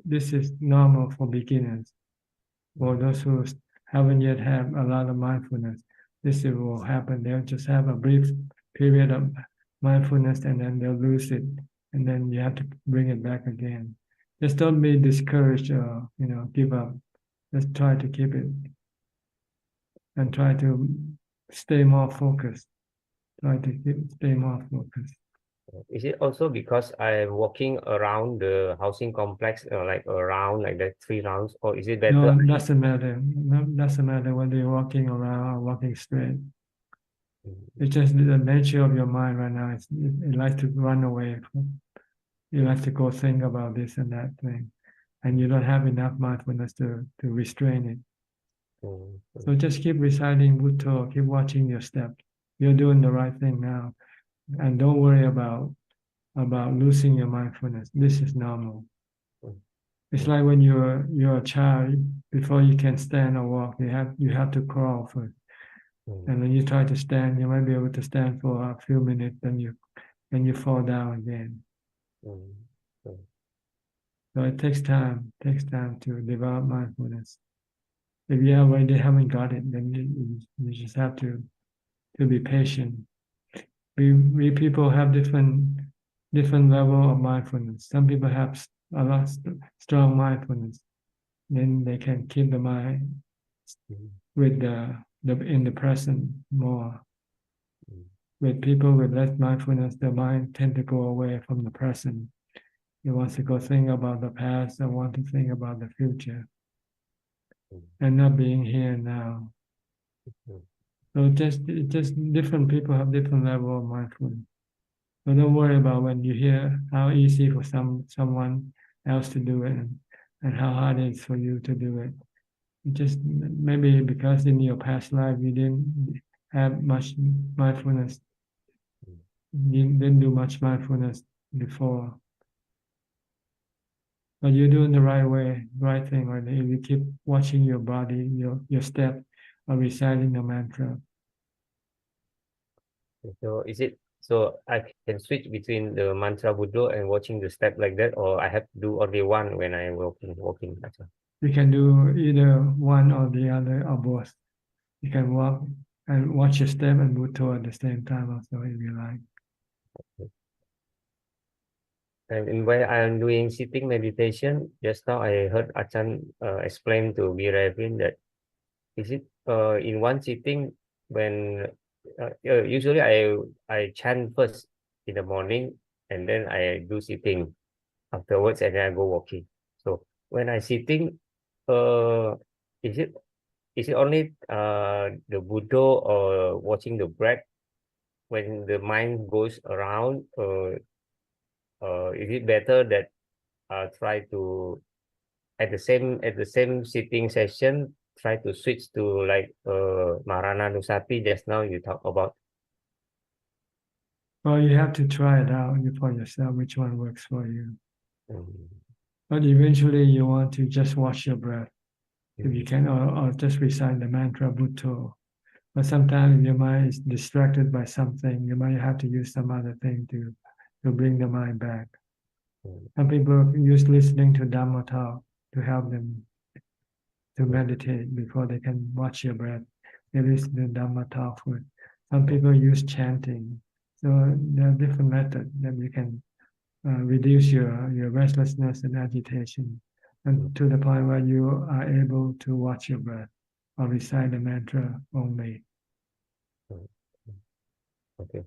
this is normal for beginners. For those who haven't yet had a lot of mindfulness, this will happen. They'll just have a brief period of mindfulness and then they'll lose it, and then you have to bring it back again. Just don't be discouraged or give up. Just try to keep it and try to stay more focused. Try to stay more focused. Is it also because I'm walking around the housing complex, like around like that 3 rounds, or is it better? No, it doesn't matter. No, doesn't matter whether you're walking around or walking straight. It's just the nature of your mind right now. It likes to run away. You like to go think about this and that thing, and you don't have enough mindfulness to restrain it. So just keep reciting Buddha, keep watching your step. You're doing the right thing now, and don't worry about losing your mindfulness. This is normal. It's like when you're a child, before you can stand or walk, you have to crawl first. And when you try to stand, you might be able to stand for a few minutes, then you fall down again. So it takes time to develop mindfulness. If you already haven't got it, then you just have to be patient. We people have different level of mindfulness. Some people have a lot strong mindfulness, then they can keep the mind with in the present more. With people with less mindfulness, the mind tend to go away from the present. It wants to go think about the past and want to think about the future, and not being here now. So just different people have different level of mindfulness. So don't worry about when you hear how easy for someone else to do it and how hard it is for you to do it. Just maybe because in your past life you didn't have much mindfulness, you didn't do much mindfulness before. But you're doing the right thing right now. If you keep watching your body, your step, or reciting the mantra. So is it so I can switch between the mantra Buddha and watching the step like that, or I have to do only one when I'm walking? You can do either one or the other or both. You can walk and watch your step and Buddha at the same time also if you like. And when I'm doing sitting meditation, just now I heard Ajahn explain to Birevin that is it in one sitting when usually I chant first in the morning and then I do sitting afterwards and then I go walking. So when I sitting, is it only the Buddha or watching the breath when the mind goes around, is it better that try to at the same sitting session try to switch to like Marana Nusati just now you talk about? Well, you have to try it out for yourself, which one works for you. Mm. But eventually you want to just watch your breath, if you can, or just recite the mantra Buddha. But sometimes your mind is distracted by something, you might have to use some other thing to bring the mind back. Some people use listening to Dhammatalk to help them to meditate before they can watch your breath. They listen to Dhammatalk. Some people use chanting. So there are different methods that you can reduce your restlessness and agitation, and to the point where you are able to watch your breath or recite the mantra only. Okay,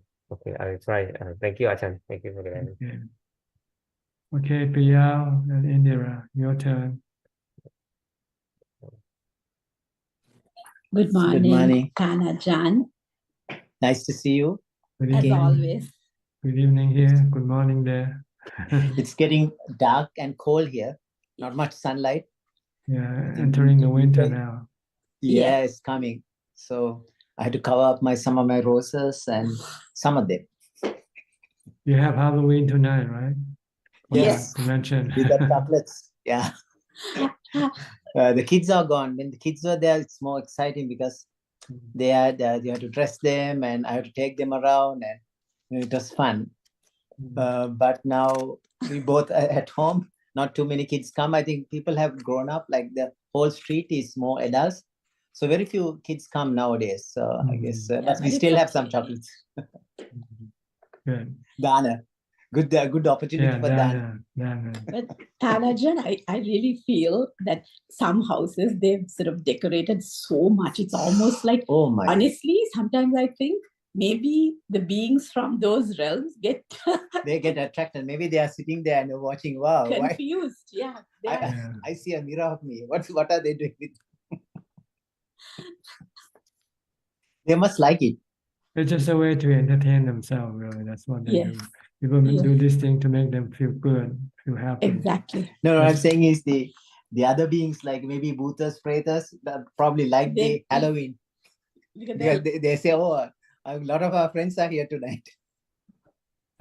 I will try. Thank you, Ajahn. Thank you for the guidance. Okay, Priyal and Indira, your turn. Good morning. Good morning. Ajaan. Nice to see you. Good As evening. always. Good evening here. Good morning there. It's getting dark and cold here. Not much sunlight. Yeah, entering the winter now. Yeah, it's coming. So I had to cover up some of my roses and some of them. You have Halloween tonight, right? Yes. You mentioned. With the chocolates. Yeah. The kids are gone. When the kids were there, it's more exciting because they had you had to dress them and I had to take them around, and it was fun. But now we both are at home. Not too many kids come. I think people have grown up. Like the whole street is more adults, so very few kids come nowadays. So I guess, but we still have some chocolates. Good. Dana, good opportunity for Dana. But Ajaan, I really feel that some houses they've sort of decorated so much. It's almost like, honestly, sometimes I think maybe the beings from those realms get they get attracted. Maybe they are sitting there and watching. Wow, confused. Yeah, I see a mirror of me. What are they doing with? They must like it. It's just a way to entertain themselves, really. That's what they do. People do this thing to make them feel good, feel happy. Exactly. No, what I'm saying is the other beings, like maybe Bhutas, Pretas, probably like the Halloween. Because they say, oh, a lot of our friends are here tonight.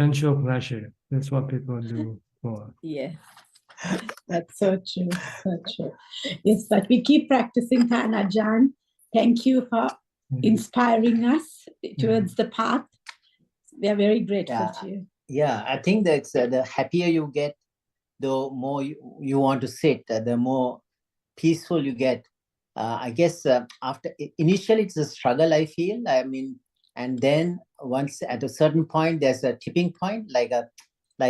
Sensual pleasure. That's what people do for. Yeah. That's so true. So true. Yes, but we keep practicing, Ajaan. Thank you for inspiring us towards the path. We are very grateful to you. Yeah, I think that's the happier you get, the more you want to sit, the more peaceful you get. I guess after initially it's a struggle, I feel. I mean, and then once at a certain point, there's a tipping point, like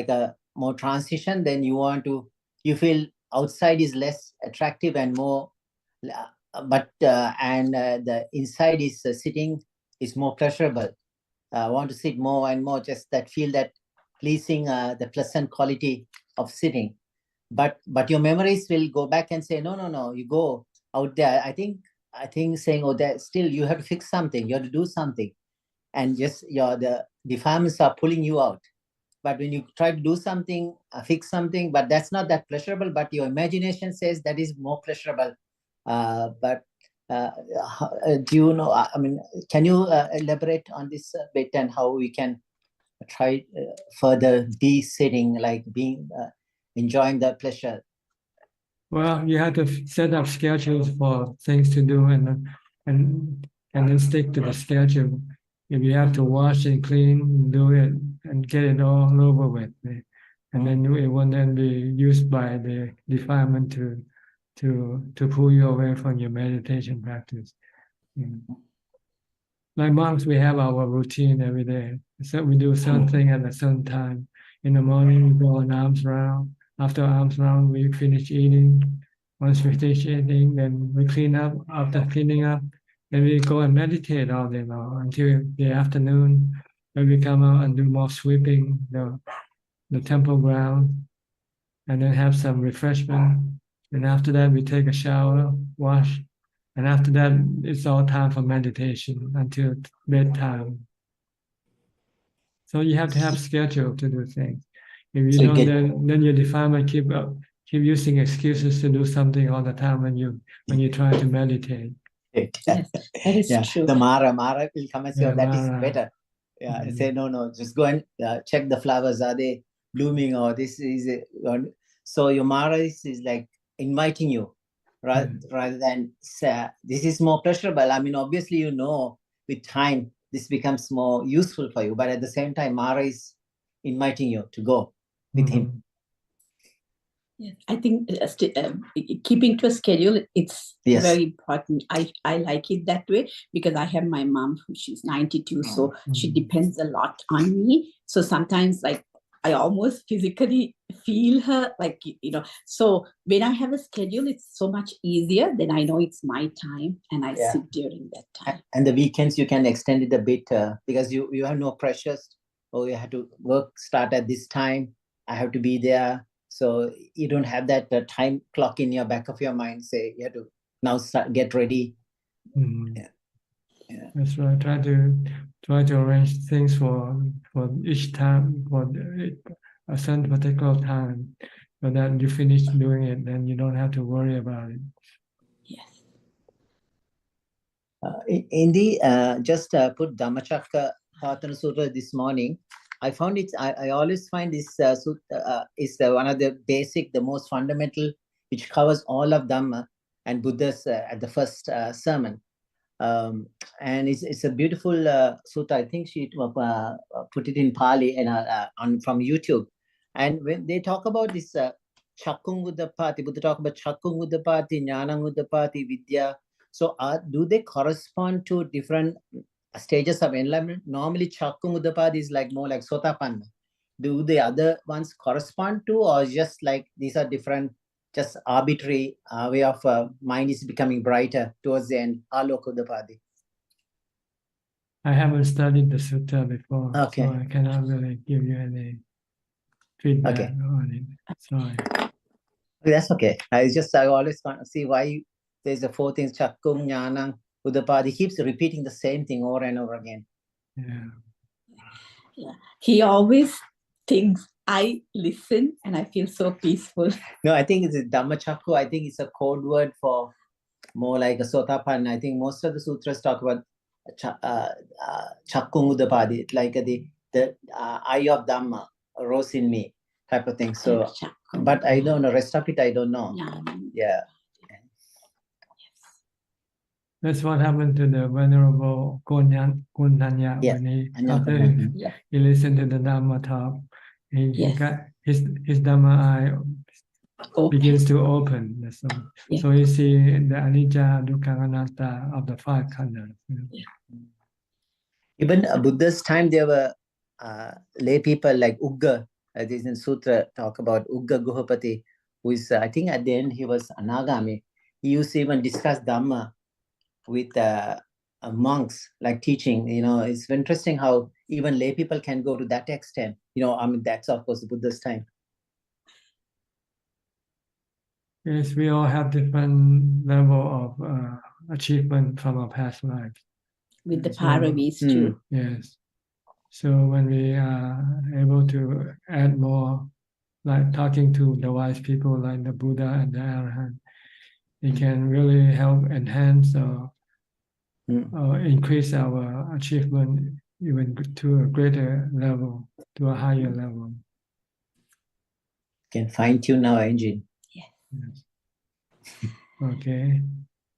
a more transition. Then you feel outside is less attractive and more, but the inside is sitting is more pleasurable. I want to sit more and more, just that feel that pleasing, the pleasant quality of sitting. But your memories will go back and say, no, you go out there. I think saying, oh, that still you have to fix something, you have to do something, and just the defilements are pulling you out. But when you try to do something, fix something, but that's not that pleasurable, but your imagination says that is more pleasurable. But do you know, I mean, can you elaborate on this bit and how we can try further de-sitting, like being enjoying the pleasure? Well, you have to set up schedules for things to do and then stick to the schedule. If you have to wash and clean, do it and get it all over with. And then it won't then be used by the defilement to pull you away from your meditation practice. Like monks, we have our routine every day. So we do something at a certain time. In the morning, we go on arms round. After arms round, we finish eating. Once we finish eating, then we clean up. After cleaning up, then we go and meditate all day long until the afternoon. Then we come out and do more sweeping the temple ground, and then have some refreshment, And after that, we take a shower, wash. And after that, it's all time for meditation until bedtime. So you have to have schedule to do things. If you So you don't, get- then your defilement keep using excuses to do something all the time when you try to meditate. Yes, that is true. The Mara will come and say, Yeah, oh, that is Mara. better. Yeah, say, no, just go and check the flowers. Are they blooming or this is so your Mara is like inviting you rather than this is more pleasurable. I mean, obviously, with time, this becomes more useful for you. But at the same time, Mara is inviting you to go with him. Yes, I think keeping to a schedule, it's Yes. very important. I like it that way because I have my mom, she's 92, so she depends a lot on me. So sometimes like I almost physically feel her, like, so when I have a schedule, it's so much easier. Then I know it's my time and I sit during that time. And the weekends, you can extend it a bit because you have no pressures. Oh, you have to start at this time. I have to be there. So you don't have that time clock in your back of your mind. Say you have to now get ready. Yeah. That's right. Try to arrange things for each time, for a certain particular time, so that you finish doing it, then you don't have to worry about it. Indy, just put Dhammacakka Patana Sutra this morning. I found it. I always find this is one of the basic, the most fundamental, which covers all of Dhamma and Buddha's at the first sermon. And it's a beautiful sutta. I think she put it in Pali and from YouTube. And when they talk about this Chakkung Uddapati, Buddha talk about Chakkung Uddapati, Jnanang Uddapati, Vidya. So do they correspond to different stages of enlightenment? Normally, Chakkung Uddapati is like more like Sotapanna. Do the other ones correspond to, or just like these are different, just arbitrary way of mind is becoming brighter towards the end, Aloka Uddapati? I haven't studied the sutta before, Okay. so I cannot really give you any feedback on it. Sorry. That's okay. I always want to see why there's the four things, Chakkung, Jnanang, Uddapati. He keeps repeating the same thing over and over again. Yeah. He always thinks I listen and I feel so peaceful. No, I think it's a Dhammachakku. I think it's a code word for more like a Sotapanna. I think most of the sutras talk about Chakkung Uddapati, like the eye of Dhamma rose in me type of thing. So, but I don't know, rest of it I don't know. Yeah. That's what happened to the Venerable Konyanya when he listened to the Dhamma talk. He got his Dhamma eye begins to open. So you see the anicca, dukkha, anatta of the five khandhas. Even Buddha's time, there were lay people like Ugga. This in Sutra talk about Ugga Guhapati, who is, I think at the end he was Anagami. He used to even discuss Dhamma with monks, like teaching. It's interesting how even lay people can go to that extent. I mean, that's of course Buddha's time. Yes, we all have different level of achievement from our past lives. With the paramis too. Yes. So when we are able to add more, like talking to the wise people like the Buddha and the Arahant, it can really help enhance or increase our achievement even to a greater level, to a higher level. Can fine-tune our engine. Yes. Okay.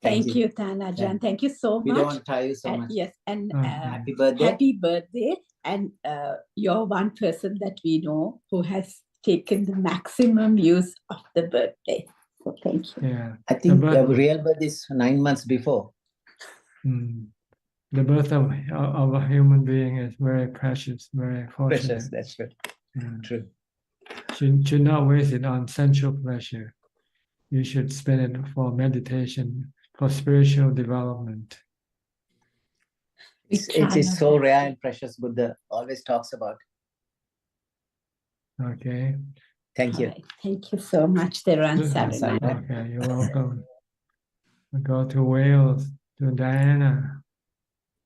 Thank you, Ajaan. Thank you so much. We don't want to tie you so much. Yes, and happy birthday. Happy birthday. And you're one person that we know who has taken the maximum use of the birthday. So thank you. Yeah. I think the real birth is 9 months before. The birth of a human being is very precious, very fortunate. Precious, that's good. True. Should not waste it on sensual pleasure. You should spend it for meditation, for spiritual development. It's so rare and precious. Buddha always talks about. Okay. Thank you. Right. Thank you so much, Theran Sarana. Okay, you're welcome. We go to Wales, to Diana.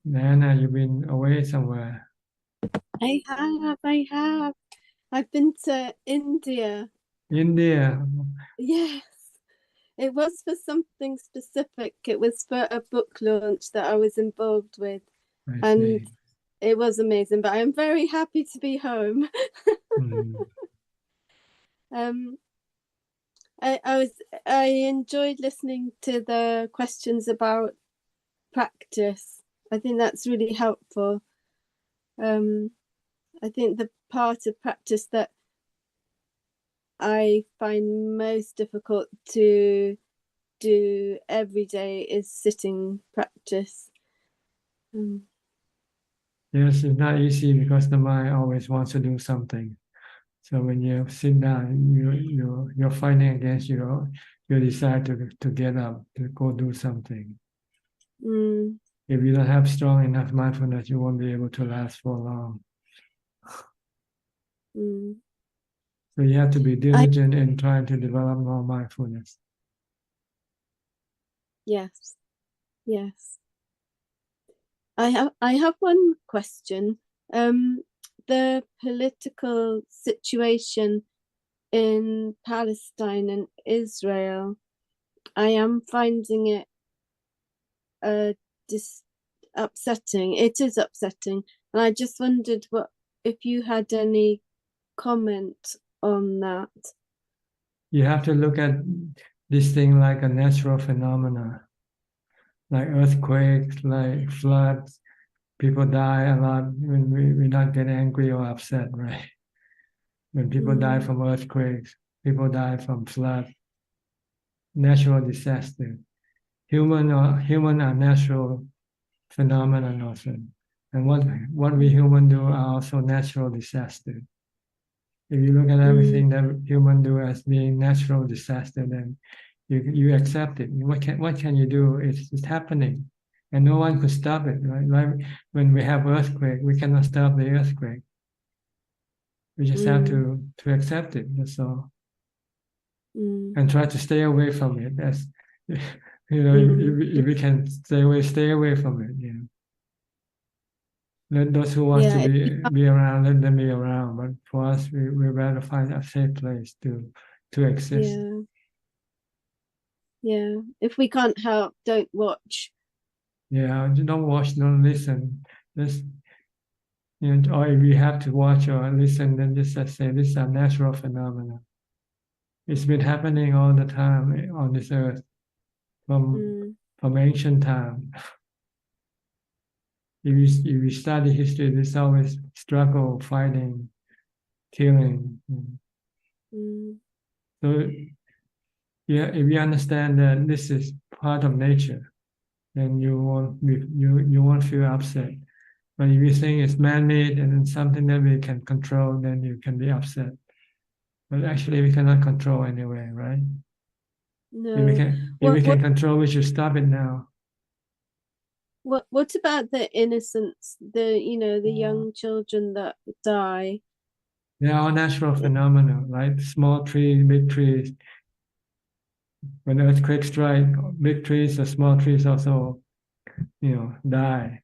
Diana, you've been away somewhere. I have. I've been to India. India. Yes. It was for something specific. It was for a book launch that I was involved with. And it was amazing, but I'm very happy to be home. I enjoyed listening to the questions about practice. I think that's really helpful. I think the part of practice that I find most difficult to do every day is sitting practice. Yes, it's not easy because the mind always wants to do something. So when you sit down, you're fighting against your desire to get up, to go do something. If you don't have strong enough mindfulness, you won't be able to last for long. So you have to be diligent in trying to develop more mindfulness. Yes. I have one question. The political situation in Palestine and Israel, I am finding it upsetting. It is upsetting, and I just wondered if you had any comment on that. You have to look at this thing like a natural phenomena, like earthquakes, like floods. People die a lot when we not get angry or upset, right? When people die from earthquakes, people die from flood, natural disaster. Human are natural phenomenon also. And what we human do are also natural disaster. If you look at everything that human do as being natural disaster, then you accept it. What can you do? It's happening, and no one could stop it. Right? Like when we have earthquake, we cannot stop the earthquake. We just have to accept it. That's all, and try to stay away from it. That's if we can stay away from it. Yeah. Let those who want to be around, let them be around. But for us, we rather find a safe place to exist. Yeah. If we can't help, don't watch. Yeah, don't watch, don't listen. Just or if you have to watch or listen, then just say this is a natural phenomenon. It's been happening all the time on this earth from ancient time. If you study history, there's always struggle, fighting, killing. So yeah, if you understand that this is part of nature, then you won't feel upset. But if you think it's man-made and it's something that we can control, then you can be upset. But actually, we cannot control anyway, right? No. If we can control, we should stop it now. What about the innocents? The young children that die. They are all natural phenomena, right? Small trees, big trees. When earthquakes strike, big trees or small trees also, die.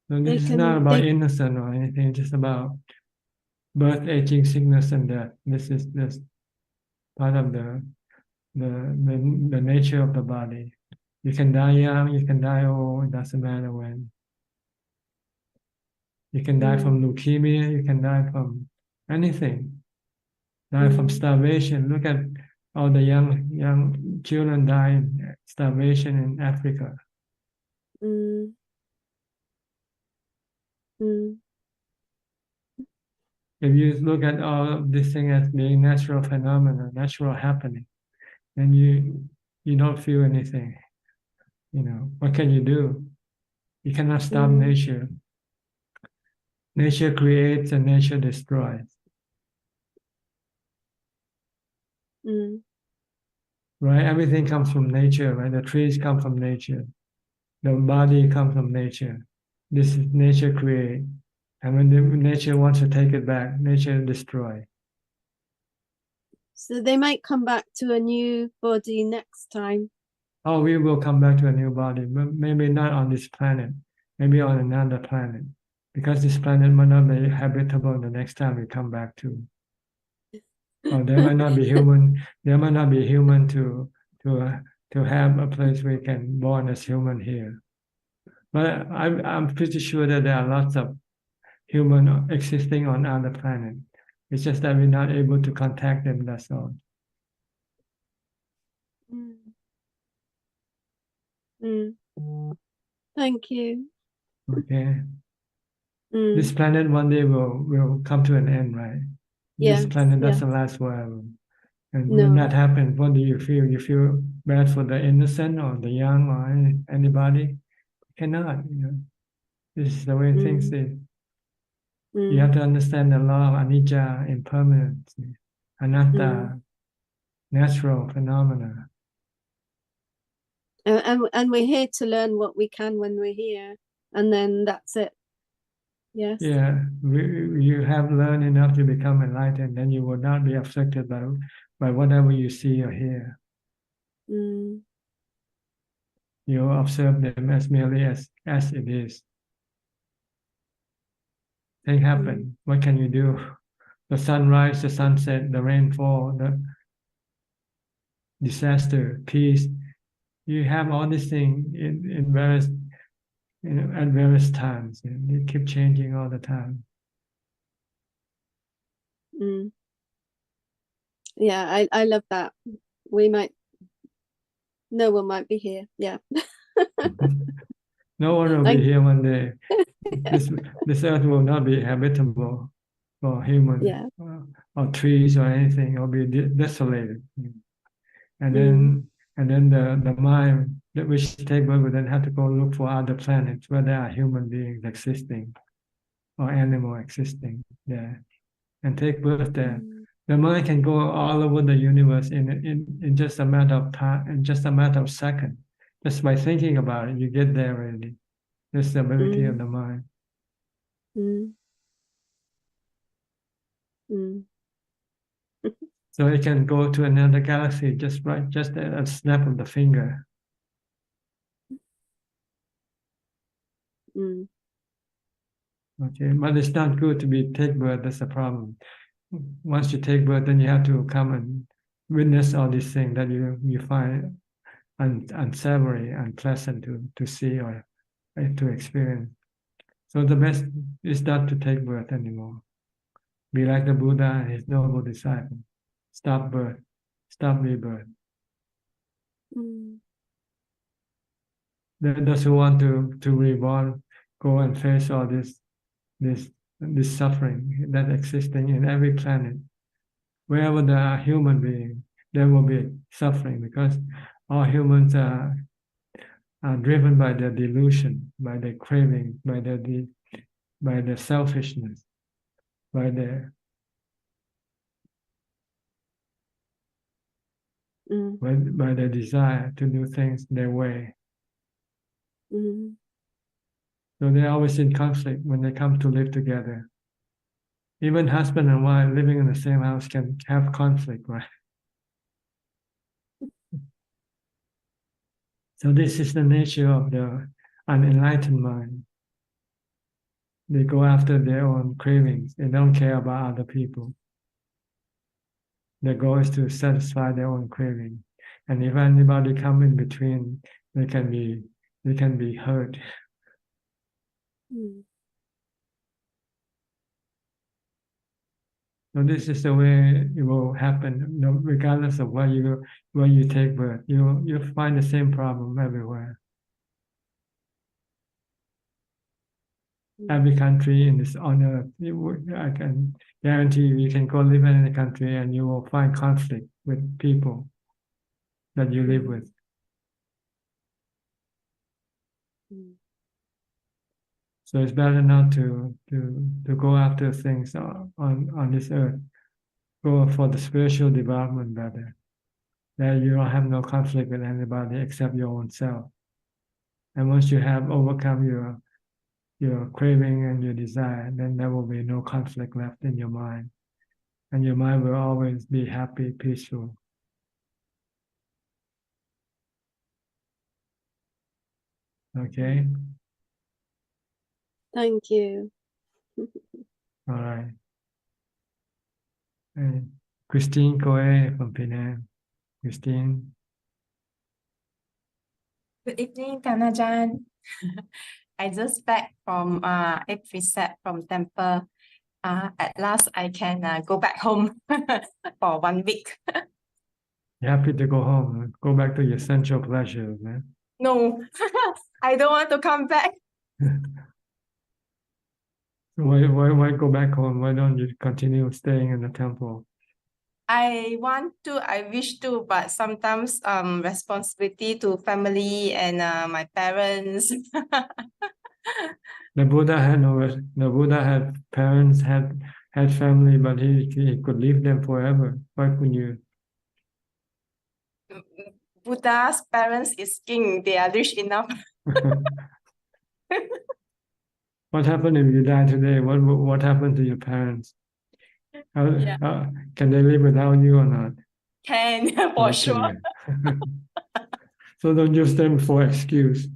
So this is not about innocence or anything. It's just about birth, aging, sickness, and death. This is just part of the nature of the body. You can die young, you can die old. It doesn't matter when. You can die from leukemia. You can die from anything. Die from starvation. Look at all the young children dying starvation in Africa. If you look at all of this thing as being natural phenomena, natural happening, then you don't feel anything. What can you do? You cannot stop nature. Nature creates and nature destroys. Right? Everything comes from nature, right? The trees come from nature. The body comes from nature. This is nature create. And when nature wants to take it back, nature destroy. So they might come back to a new body next time. Oh, we will come back to a new body, but maybe not on this planet, maybe on another planet, because this planet might not be habitable the next time we come back to. Or there might not be human. There might not be human to have a place we can born as human here. But I'm pretty sure that there are lots of human existing on other planets. It's just that we're not able to contact them. That's all. Thank you. Okay. This planet one day will come to an end, right? Yes, This planet yes. doesn't last forever. And No. when that happens, what do you feel? You feel bad for the innocent or the young or anybody? Cannot, you know. This is the way things is. You have to understand the law of anicca, impermanence, anatta, natural phenomena. And we're here to learn what we can when we're here, and then that's it. Yes. Yeah, you have learned enough to become enlightened, then you will not be affected by whatever you see or hear. You observe them as merely as it is. Things happen. What can you do? The sunrise, the sunset, the rainfall, the disaster, peace. You have all these things in various, at various times. They keep changing all the time. Yeah, I love that. No one might be here. Yeah. No one will be here one day. This earth will not be habitable for humans or trees or anything. It will be desolated. And then the mind which take birth will then have to go look for other planets where there are human beings existing or animal existing there and take birth there. The mind can go all over the universe in just a matter of time, in just a matter of seconds. Just by thinking about it, you get there already. That's the ability of the mind. So it can go to another galaxy just at a snap of the finger. Okay, but it's not good to take birth. That's the problem. Once you take birth, then you have to come and witness all these things that you find unsavory, unpleasant to see or to experience. So the best is not to take birth anymore. Be like the Buddha and his noble disciple. Stop birth. Stop rebirth. Those who want to reborn go and face all this suffering that existing in every planet. Wherever there are human beings, there will be suffering because all humans are driven by their delusion, by their craving, by their selfishness, by their by their desire to do things their way. So they're always in conflict when they come to live together. Even husband and wife living in the same house can have conflict, right? So this is the nature of the unenlightened mind. They go after their own cravings. They don't care about other people. Their goal is to satisfy their own craving. And if anybody come in between, they can be hurt. So this is the way it will happen, regardless of where you take birth. You find the same problem everywhere. Every country in this on earth, I can guarantee you can go live in a country and you will find conflict with people that you live with. So it's better not to go after things on this earth. Go for the spiritual development better. That you don't have no conflict with anybody except your own self. And once you have overcome your your craving and your desire, then there will be no conflict left in your mind. And your mind will always be happy, peaceful. Okay? Thank you. All right. And Christine Coe from Penang. Christine. Good evening, Ajaan. I just back from 8 precept from temple. At last, I can go back home for 1 week. You're happy to go home. Go back to your sensual pleasures, man. No, I don't want to come back. Why go back home? Why don't you continue staying in the temple? I want to, I wish to, but sometimes responsibility to family and my parents. The Buddha had parents, had family, but he could leave them forever. Why couldn't you? Buddha's parents is king. They are rich enough. What happened if you die today? What happened to your parents? Can they live without you or not? Can, for sure. So don't use them for excuse.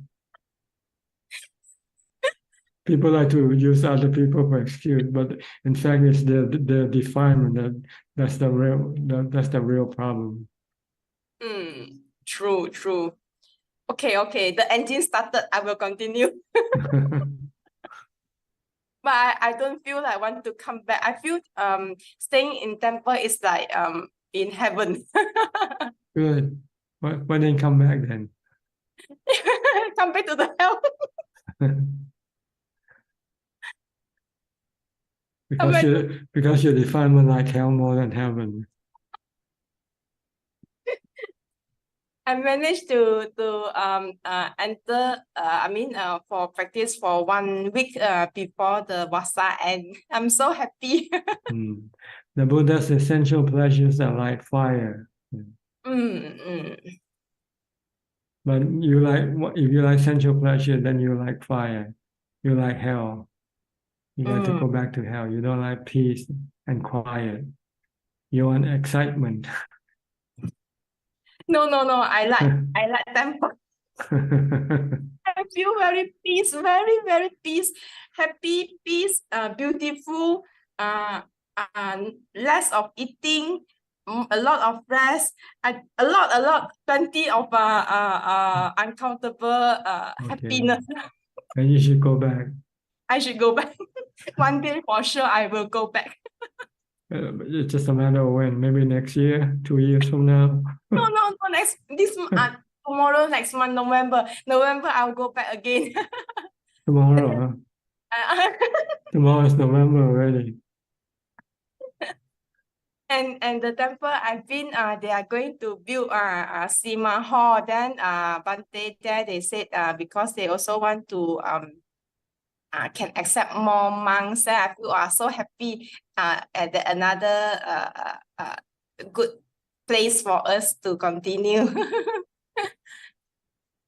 People like to use other people for excuse, but in fact, it's their defilement that's the real problem. True, true. Okay. The engine started. I will continue. But I don't feel like I want to come back. I feel staying in temple is like in heaven. Good. Why didn't come back then? Come back to the hell. because your defilement like hell more than heaven. I managed to enter. For practice for 1 week before the Vasa end. I'm so happy. The Buddha's essential pleasures are like fire. But if you like sensual pleasure, then you like fire. You like hell. You like to go back to hell. You don't like peace and quiet. You want excitement. No. I like temple. I feel very peace, very peace, happy, peace, beautiful, less of eating, a lot of rest, a lot, plenty of uncountable happiness. And you should go back. I should go back. One day for sure I will go back. It's just a matter of when. Maybe next year, 2 years from now. No, tomorrow, next month, November I'll go back again. Tomorrow, huh? Tomorrow is November already. And the temple I've been, they are going to build a Sima Hall. Then Bante there, they said because they also want to can accept more monks. Then I feel so happy at another good place for us to continue.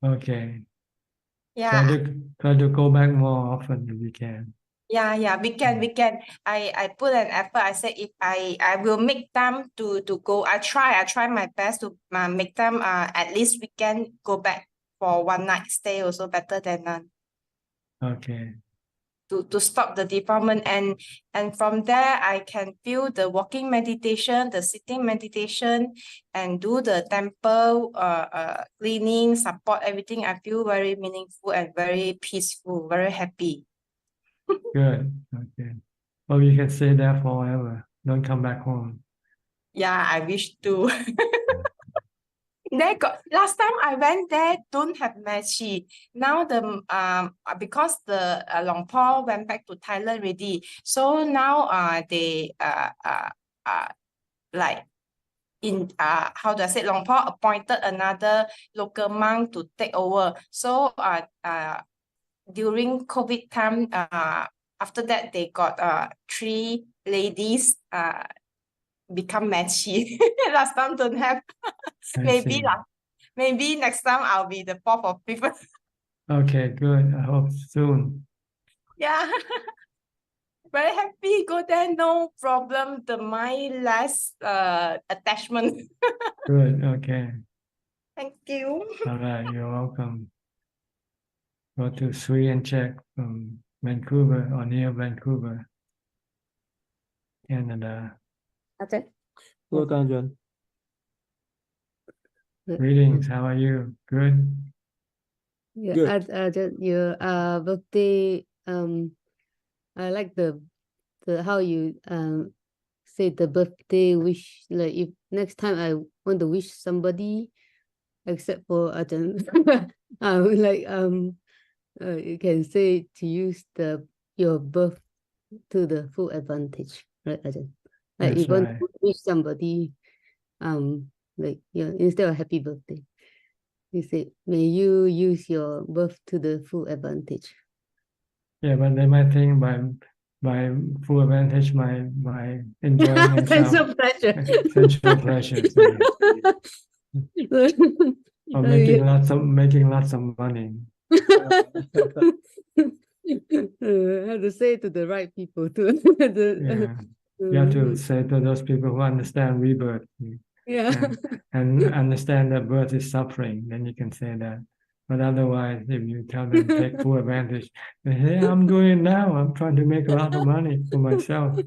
Okay. Yeah. Try to go back more often if you can. Yeah, we can. I put an effort. I said if I will make time to go. I try my best to make time at least we can go back for 1 night stay also better than none. Okay. To stop the defilement and from there I can feel the walking meditation, the sitting meditation, and do the temple cleaning, support everything. I feel very meaningful and very peaceful, very happy. Good. Okay. Well, you can stay there forever. Don't come back home. Yeah, I wish to. Last time I went there, don't have Mechi. Now because the Long Paul went back to Thailand already. So now they like in how do I say, Long Paul appointed another local monk to take over. So during COVID time, after that they got 3 ladies become Mechi. Last time don't have. Maybe next time I'll be the 4th or 5th. Okay, good. I hope soon. Yeah. Very happy. Go there, no problem. The mind less attachment. Good. Okay. Thank you. All right. You're welcome. Go to Sui and check from Vancouver or near Vancouver, Canada. Okay. Hello, Tanjan. Greetings. How are you? Good. Yeah, Good. your birthday. I like the how you say the birthday wish. Like if next time I want to wish somebody, except for Ajahn, like you can say to use your birth to the full advantage, right, Ajahn? Like That's if you want right. to wish somebody, like instead of happy birthday, you say, may you use your birth to the full advantage. Yeah, but they might think by full advantage by enjoying Sense themselves, of pleasure. sensual pleasure, or making lots of money. Have to say to the right people too. Yeah, you have to say to those people who understand rebirth, Yeah. and understand that birth is suffering. Then you can say that. But otherwise, if you tell them take full advantage, they say, "Hey, I'm doing it now. I'm trying to make a lot of money for myself."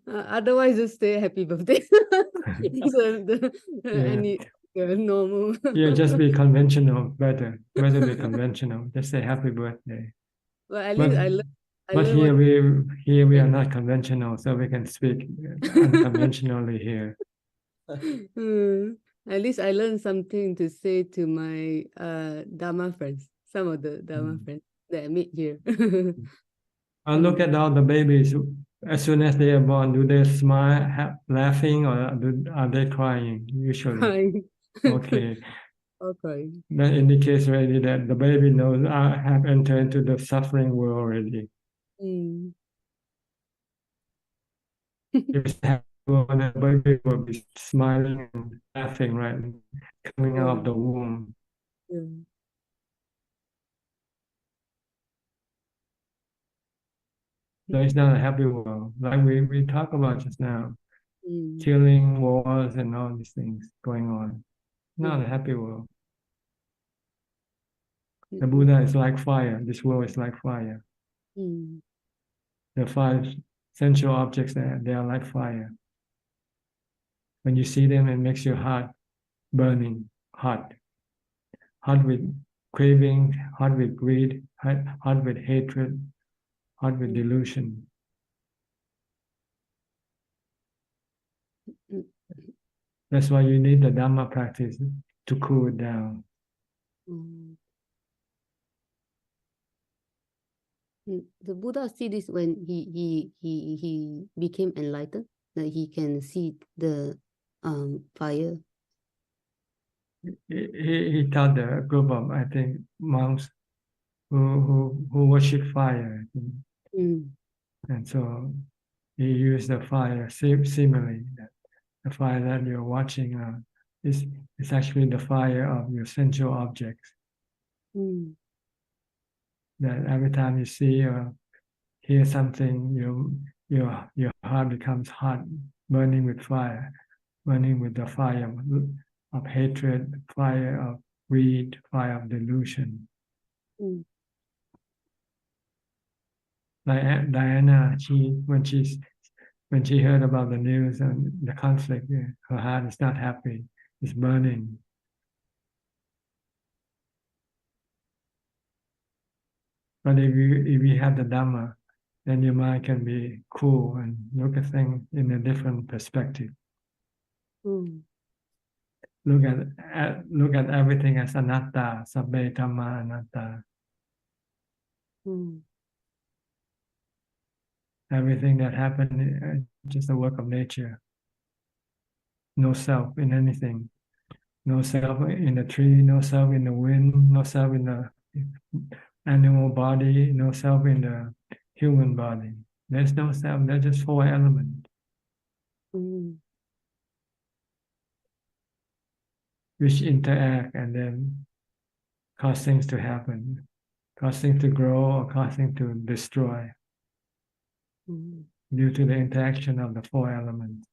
Otherwise, just say happy birthday. So any normal. Yeah, just be conventional. Better be conventional. Just say happy birthday. Well, at But least I learned. but here we are not conventional, so we can speak unconventionally here. At least I learned something to say to my Dharma friends. Some of the Dharma friends that I meet here. Look at all the babies. As soon as they are born, do they smile, laughing, or are they crying? Usually, Crying. Okay. Okay. That indicates already that the baby knows I have entered into the suffering world already. Mm. If it's happy, the baby will be smiling and laughing, right? Coming out of the womb. Yeah. So it's not a happy world, like we talked about just now. Mm. Killing, wars, and all these things going on. Not a happy world. The Buddha is like fire. This world is like fire. Mm. The five sensual objects there, they are like fire. When you see them, it makes your heart burning, hot. Hot with craving, hot with greed, hot with hatred, hot with delusion. That's why you need the Dhamma practice to cool it down. Mm. The Buddha see this when he became enlightened, that he can see the fire. He taught a group of, I think, monks who worship fire. Mm. And so he used the fire simile. The fire that you're watching is actually the fire of your sensual objects. Mm. That every time you see or hear something, your heart becomes hot, burning with fire, burning with the fire of hatred, fire of greed, fire of delusion. Mm. Like Diana, when she heard about the news and the conflict, her heart is not happy, it's burning. But if you have the Dhamma, then your mind can be cool and look at things in a different perspective. Mm. Look at everything as anatta, sabbe dhamma anatta. Mm. Everything that happened is just a work of nature. No self in anything. No self in the tree, no self in the wind, no self in the animal body, no self in the human body. There's no self, there's just four elements. Mm. Which interact and then cause things to happen. causing to grow or causing to destroy due to the interaction of the four elements.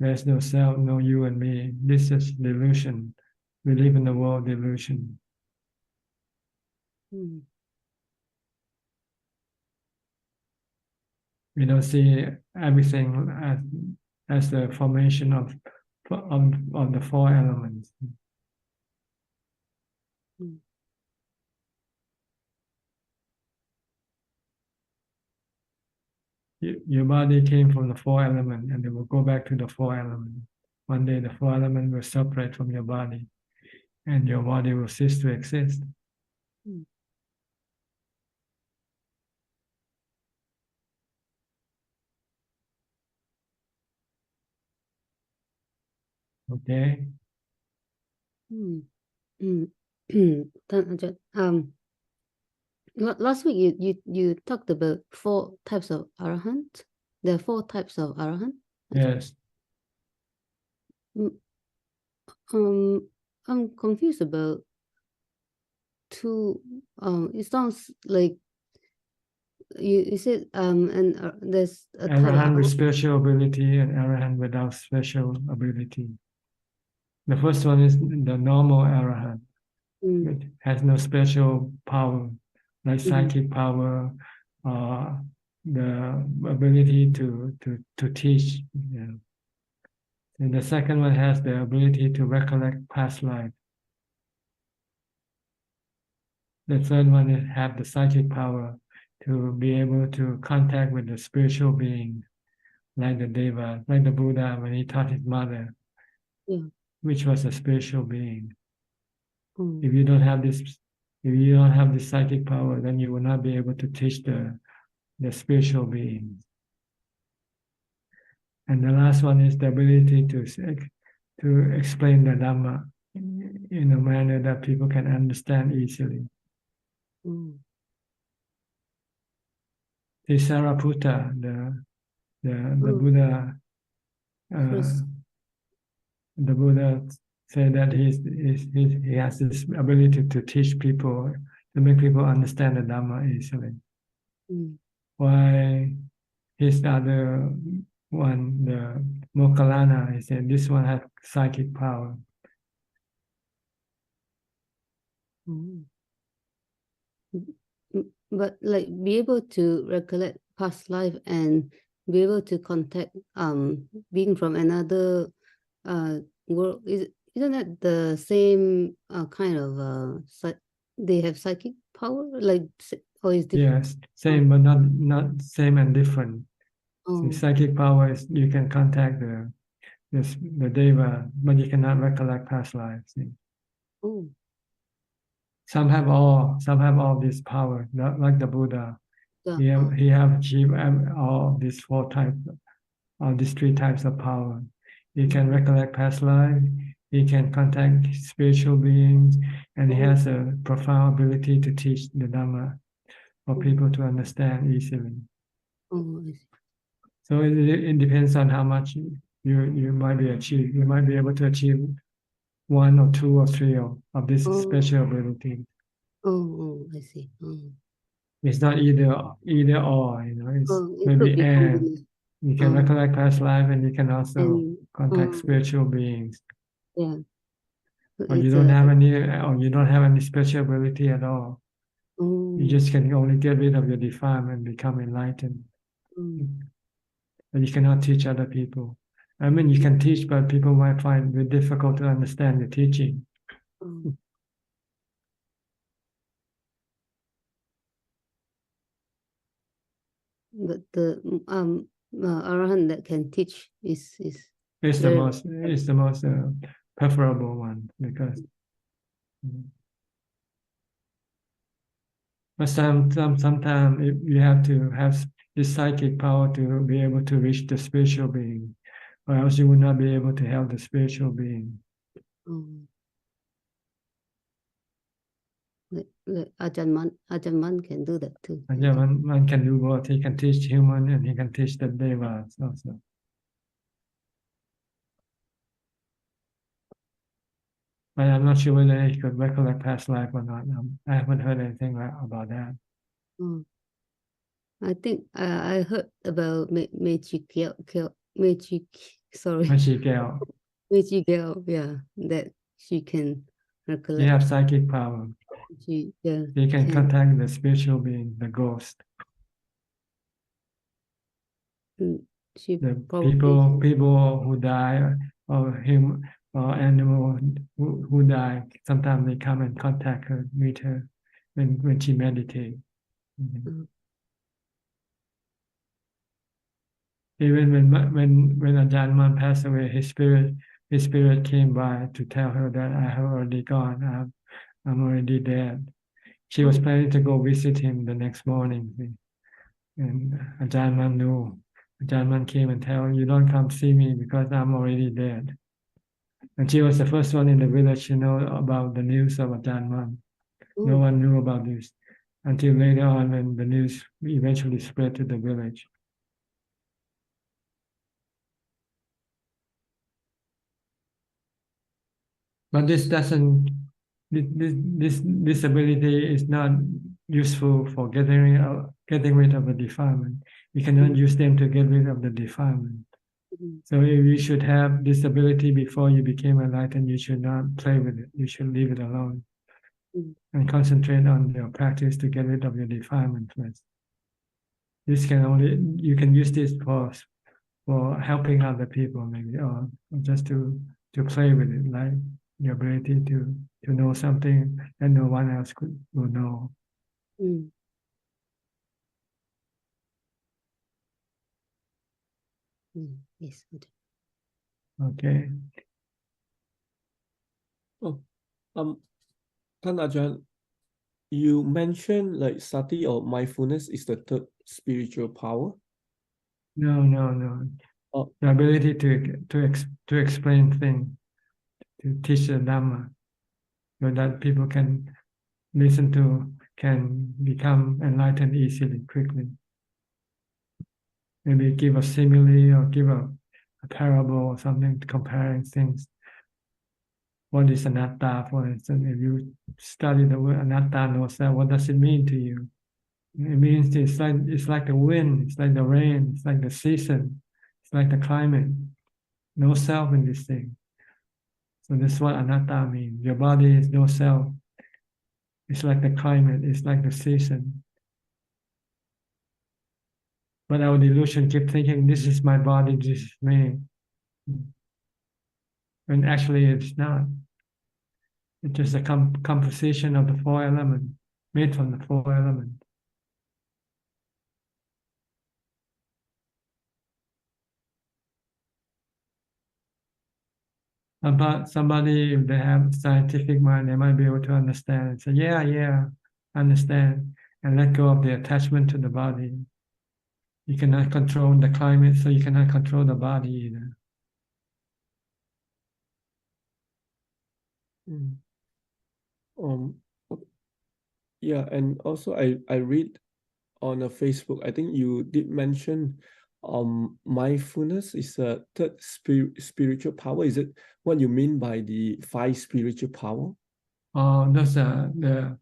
There's no self, no you and me. This is delusion. We live in the world delusion. We don't see everything as the formation of the four elements. Your body came from the four elements and it will go back to the four elements. One day the four elements will separate from your body and your body will cease to exist. Okay. Last week you talked about 4 types of arahant. There are 4 types of arahant. Yes. I'm confused about 2. It sounds like you said and there's a Arahant with special ability and arahant without special ability. The first one is the normal arahant. It has no special power, like psychic power, the ability to teach. And the second one has the ability to recollect past life. The third one is have the psychic power to be able to contact with the spiritual being, like the Deva, like the Buddha when he taught his mother, which was a spiritual being. If you don't have this psychic power, then you will not be able to teach the spiritual beings. And the last one is the ability to explain the Dhamma in a manner that people can understand easily. The Sariputta, the Buddha, the Buddha said that he has this ability to teach people, to make people understand the Dhamma easily. Why his other one, the Mokkallana, he said this one has psychic power. But like be able to recollect past life and be able to contact being from another world, isn't that the same kind of they have psychic power, like, or is different? Yes, same but not same and different. So psychic power is you can contact the Deva, but you cannot recollect past lives. Some have all this power, not like the Buddha. He have achieved all these 4 types, all these 3 types of power. He can recollect past life, he can contact spiritual beings, and he has a profound ability to teach the Dhamma for people to understand easily. So it depends on how much you might be achieved. You might be able to achieve 1 or 2 or 3 of this special ability. I see. It's not either or, it's maybe and. You can recollect past life and you can also contact spiritual beings. Yeah. Or you don't have any special ability at all. You just can only get rid of your defilement and become enlightened. But you cannot teach other people. I mean, you can teach, but people might find it difficult to understand your teaching. But the arahant that can teach is it's the most preferable one because. But sometimes you have to have this psychic power to be able to reach the spiritual being, or else you will not be able to help the spiritual being. Ajaan Man can do that too. Ajaan Man can do both. He can teach human and he can teach the devas also. but I'm not sure whether he could recollect past life or not. I haven't heard anything about that. I think I heard about magic, sorry. Magic girl. Magic girl, yeah, that she can recollect. You have psychic power. She can contact the spiritual being, the ghost. She the probably people who die or him or animal who die, sometimes they come and contact her, meet her when she meditates. Even when Ajaan Man passed away, his spirit came by to tell her that I have already gone. I'm already dead. She was planning to go visit him the next morning, and Ajaan Man knew. Ajaan Man came and tell her, you don't come see me because I'm already dead. And she was the first one in the village to know about the news of Ajaan Man. No one knew about this until later on when the news eventually spread to the village. But this doesn't, this ability is not useful for getting rid of the defilement. You cannot use them to get rid of the defilement. So if you should have this ability before you became enlightened, you should not play with it. You should leave it alone and concentrate on your practice to get rid of your defilement first. This can only, you can use this for helping other people maybe, or just to play with it, like your ability to know something that no one else will know. Yes. Okay. Oh, Ajaan, you mentioned like sati or mindfulness is the third spiritual power. No. The ability to explain things, to teach the Dhamma, so that people can listen to, can become enlightened easily, quickly. Maybe give a simile or give a parable or something comparing things. What is anatta, for instance? If you study the word anatta, no self, what does it mean to you? It means it's like the wind, it's like the rain, it's like the season, it's like the climate. No self in this thing. So this is what anatta means. Your body is no self. It's like the climate, it's like the season. But our delusion keep thinking, this is my body, this is me. When actually it's not. It's just a composition of the four elements, made from the four elements. About somebody, if they have scientific mind, they might be able to understand and say, yeah, understand, and let go of the attachment to the body. You cannot control the climate, so you cannot control the body either. Yeah, and also I read on a Facebook, I think you did mention mindfulness is a third spiritual power. Is it what you mean by the 5 spiritual power? Those are the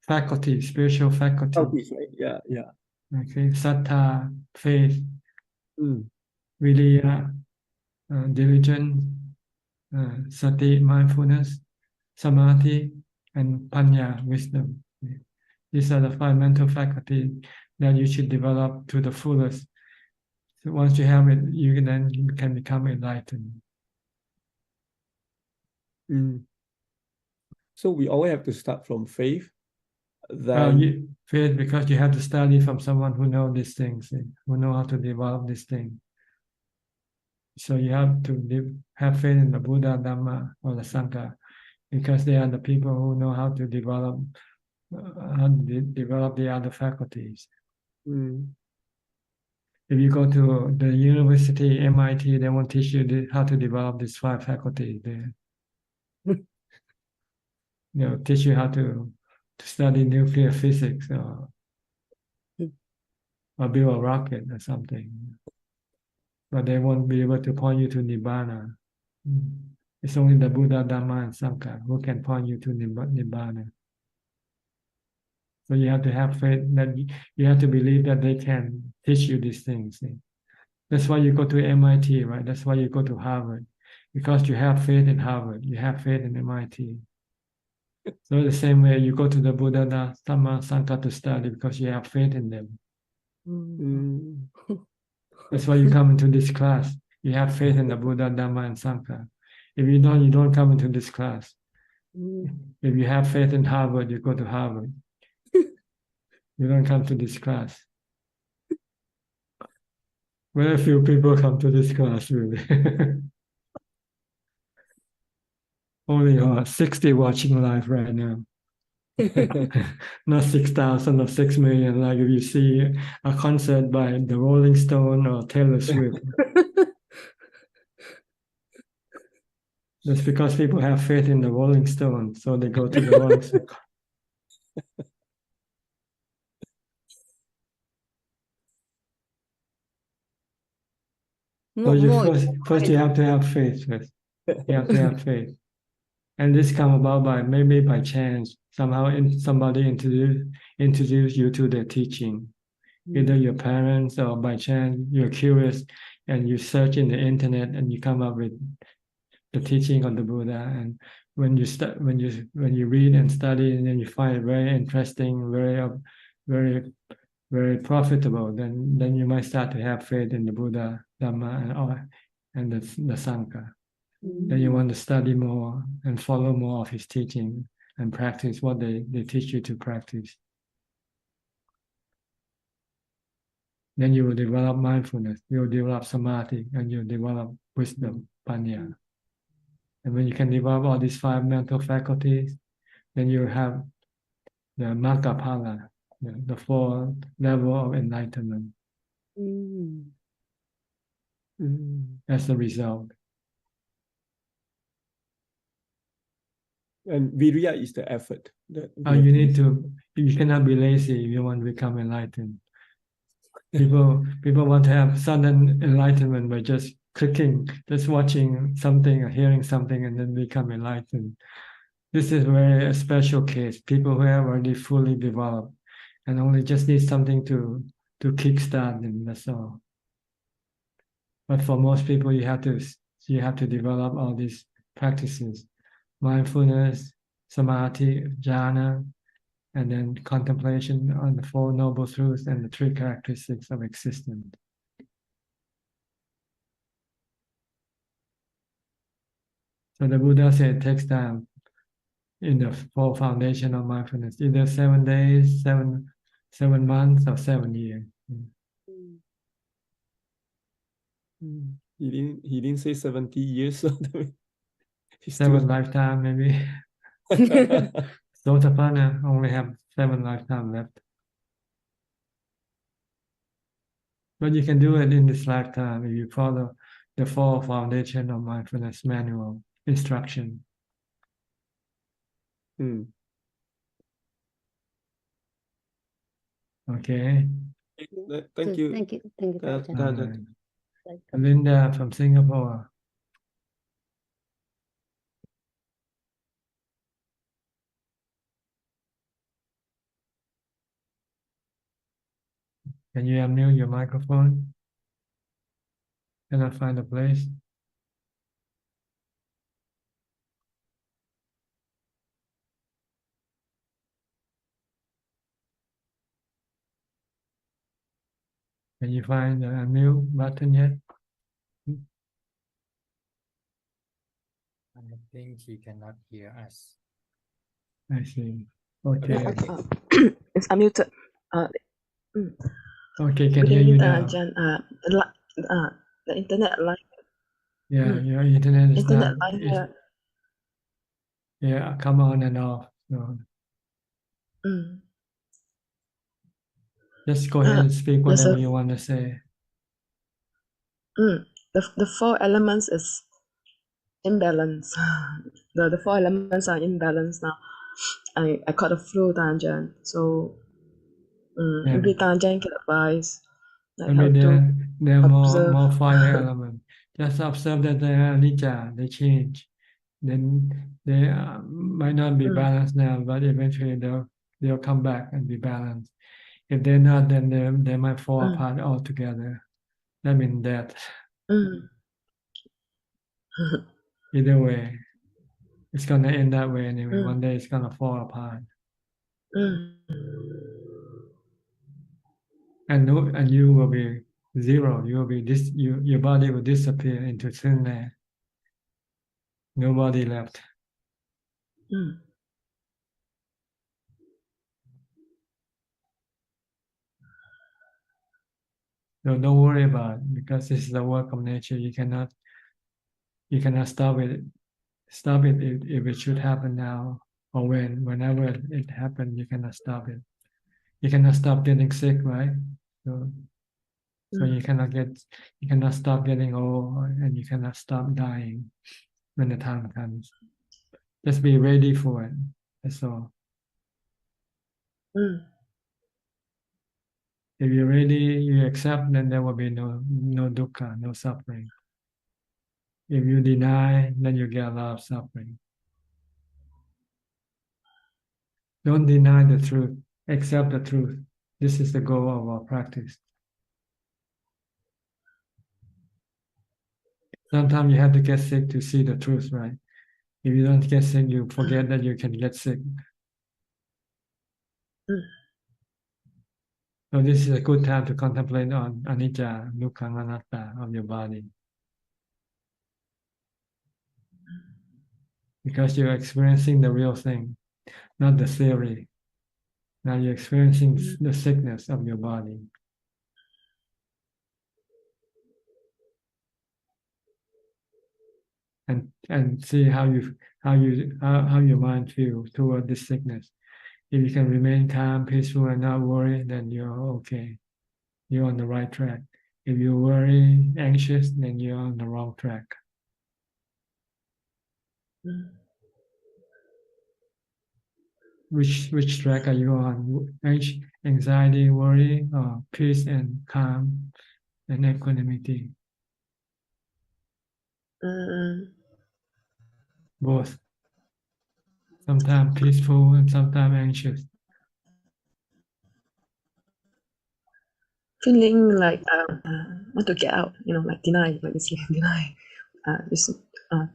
faculty, spiritual faculty. Faculties, right? Yeah. Okay, sattha, faith, viriya, diligence, sati, mindfulness, samadhi, and panya, wisdom. These are the 5 mental faculties that you should develop to the fullest. So once you have it, you can become enlightened. So we always have to start from faith. Then faith, because you have to study from someone who knows these things, who know how to develop this thing. So you have to have faith in the Buddha, Dhamma, or the Sangha, because they are the people who know how to develop the other faculties. If you go to the university, MIT, they won't teach you how to develop these 5 faculties there. They'll teach you how to study nuclear physics or build a rocket or something. But they won't be able to point you to Nibbana. It's only the Buddha, Dhamma, and Sangha who can point you to Nibbana. So you have to have faith that you have to believe that they can teach you these things. That's why you go to MIT, right? That's why you go to Harvard, because you have faith in Harvard, you have faith in MIT. So the same way you go to the Buddha, Dhamma, Sangha to study because you have faith in them. That's why you come into this class. You have faith in the Buddha, Dhamma, and Sangha. If you don't come into this class. If you have faith in Harvard, you go to Harvard. You don't come to this class. Very few people come to this class, really. Only 60 watching live right now. Not 6,000 or 6 million, like if you see a concert by the Rolling Stone or Taylor Swift. That's because people have faith in the Rolling Stone, so they go to the Rolling Stone. So first you have to have faith first. You have to have faith. And this come about by chance. Somehow somebody introduce you to their teaching. Either your parents or by chance you're curious and you search in the internet and you come up with the teaching of the Buddha. And when you read and study and then you find it very interesting, very profitable, then you might start to have faith in the Buddha, Dhamma, and the Sangha. Then you want to study more and follow more of his teaching and practice what they teach you to practice. Then you will develop mindfulness, you will develop samadhi, and you will develop wisdom, panya. And when you can develop all these 5 mental faculties, then you have the Maggaphala, the 4 level of enlightenment. As a result. And virya is the effort. You cannot be lazy if you want to become enlightened. People want to have sudden enlightenment by just clicking, just watching something or hearing something and then become enlightened. This is a special case. People who have already fully developed and only just need something to kickstart them, that's all. But for most people, you have to develop all these practices. Mindfulness, samadhi, jhana, and then contemplation on the 4 noble truths and the 3 characteristics of existence. So the Buddha said it takes time in the 4 foundation of mindfulness, either 7 days, 7 months, or 7 years. He didn't say 70 years. 7 lifetime maybe. Sotapanna only have 7 lifetime left. But you can do it in this lifetime if you follow the 4 foundation of mindfulness manual instruction. Okay. Thank you. Thank you. Linda from Singapore. Can you unmute your microphone? Can I find a place? Can you find the unmute button yet? I think he cannot hear us. I see. Okay. It's unmuted. Okay, can hear you now. Ajahn, the internet line. Yeah, your internet is Internet not. line. Yeah, come on and off. So. Just go ahead and speak whatever you want to say. The 4 elements is imbalance. The 4 elements are imbalanced now. I caught a flu, Ajahn. So maybe Ajahn can advise. Maybe there are more fire elements. Just observe that they are anicca, they change. then they might not be balanced now, but eventually they'll come back and be balanced. If they're not, then they might fall apart altogether. That means death. Either way, it's gonna end that way anyway. One day it's gonna fall apart. And you will be zero. You will be your body will disappear into thin air. Nobody left. So don't worry about it, because this is the work of nature. You cannot stop it. Stop it if it should happen now or whenever it happens. You cannot stop it. You cannot stop getting sick, right? So you cannot stop getting old, and you cannot stop dying when the time comes. Just be ready for it. That's all. If you're ready, you accept, then there will be no dukkha, no suffering. If you deny, then you get a lot of suffering. Don't deny the truth. Accept the truth. This is the goal of our practice. Sometimes you have to get sick to see the truth, right? If you don't get sick, you forget that you can get sick. So this is a good time to contemplate on anicca, dukkha, anatta of your body. Because you're experiencing the real thing, not the theory. Now you're experiencing the sickness of your body. And see how your mind feels toward this sickness. If you can remain calm, peaceful, and not worry, then you're okay. You're on the right track. If you worry, anxious, then you're on the wrong track. Which track are you on? Anxiety, worry, or peace and calm and equanimity? Both. Sometimes peaceful and sometimes anxious. Feeling like want to get out, like deny, like this, deny, just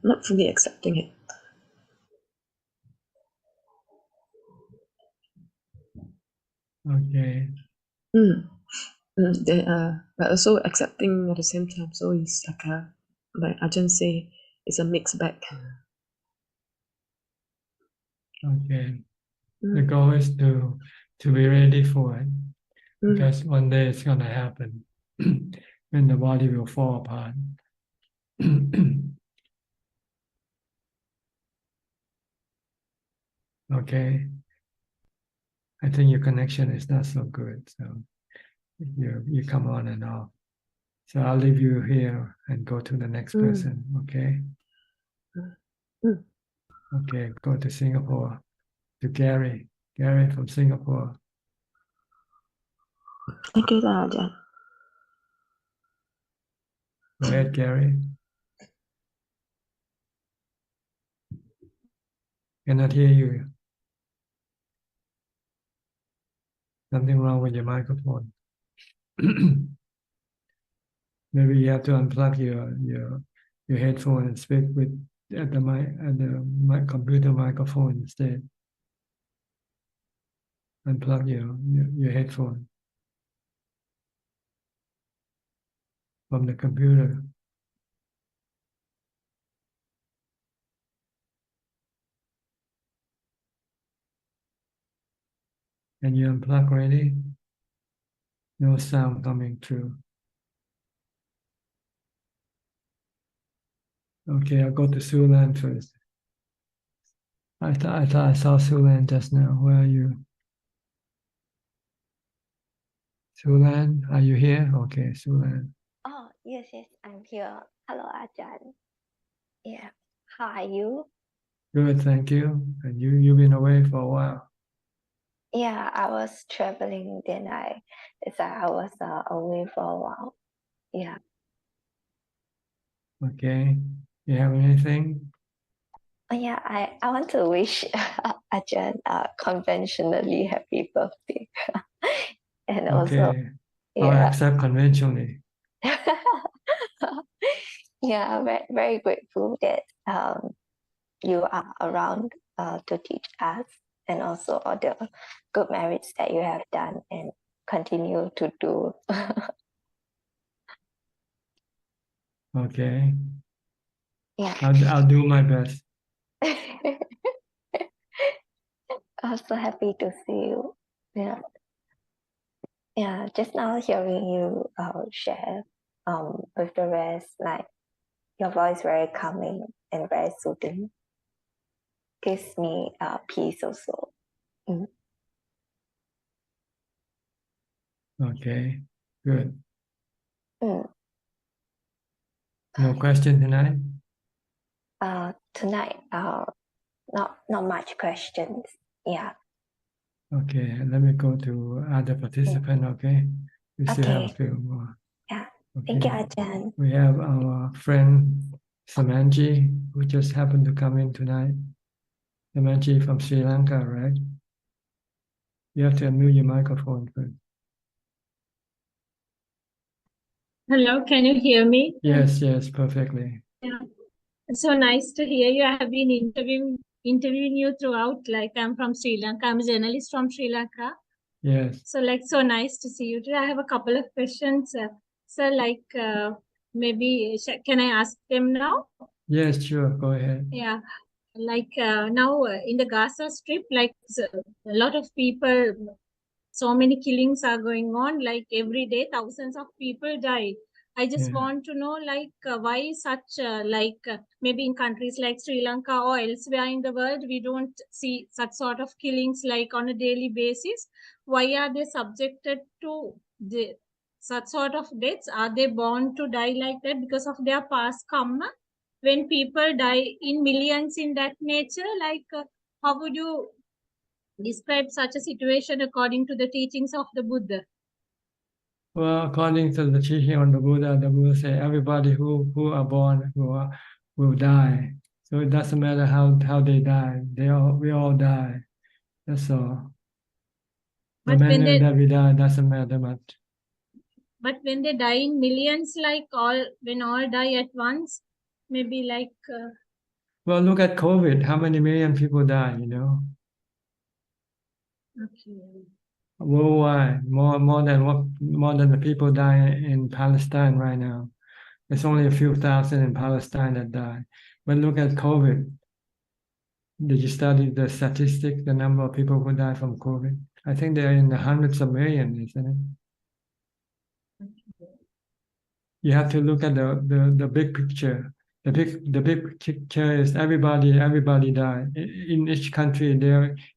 not fully accepting it. Okay. But also accepting at the same time. So it's like Ajahn say, it's a mixed bag. Okay. The goal is to be ready for it, because one day it's gonna happen, when the body will fall apart. Okay. I think your connection is not so good, so you come on and off. So I'll leave you here and go to the next person. Okay. Okay. Go to Singapore, to Gary. Gary from Singapore. Thank you, Ajahn. Go ahead, Gary. Cannot hear you. Something wrong with your microphone. Maybe you have to unplug your headphone and speak at the computer microphone instead. Unplug your headphone from the computer. And you unplug already? No sound coming through. Okay, I'll go to Sulan first. I thought I saw Sulan just now. Where are you? Sulan, are you here? Okay, Sulan. Oh, yes, I'm here. Hello, Ajahn. Yeah, how are you? Good, thank you. And you've been away for a while. Yeah, I was traveling, then I was away for a while. Yeah. Okay. You have anything? Yeah, I want to wish Ajahn conventionally happy birthday. And also, Okay, I'll yeah, accept conventionally. yeah, very, very grateful that you are around to teach us, and also all the good merits that you have done and continue to do. Okay, Yeah. I'll do my best. I'm so happy to see you. Yeah. Yeah, just now hearing you share with the rest, like your voice very calming and very soothing. Gives me peace also. Mm. Okay, good. Mm. No question tonight? Tonight, not much questions. Yeah. Okay, let me go to other participant, okay? We still have a Okay. few more. Yeah. Thank you, Okay. Ajahn. We have our friend Samanji, who just happened to come in tonight. Samanji from Sri Lanka, right? You have to unmute your microphone first. Hello, can you hear me? Yes, perfectly. Yeah. It's so nice to hear you. I have been interviewing you throughout. Like, I'm from Sri Lanka. I'm a journalist from Sri Lanka. Yes. So like, so nice to see you today. I have a couple of questions. So like, maybe can I ask them now? Yes, sure. Go ahead. Yeah. Like now in the Gaza Strip, like a lot of people, so many killings are going on. Like every day, thousands of people die. I just want to know, like, why such, maybe in countries like Sri Lanka or elsewhere in the world, we don't see such sort of killings like on a daily basis. Why are they subjected to such sort of deaths? Are they born to die like that because of their past karma? When people die in millions in that nature, like, how would you describe such a situation according to the teachings of the Buddha? Well, according to the teaching on the Buddha say everybody who are born will die. So it doesn't matter how they die. We all die. That's all. The But when manner that we die doesn't matter much. But when they die in millions, like when all die at once, maybe like. Well, look at COVID. How many million people die? Okay. Worldwide, more than the people die in Palestine right now. It's only a few thousand in Palestine that die. But look at COVID. Did you study the statistic, the number of people who die from COVID? I think they're in the hundreds of millions, isn't it? You have to look at the big picture. The big picture is everybody die. In each country,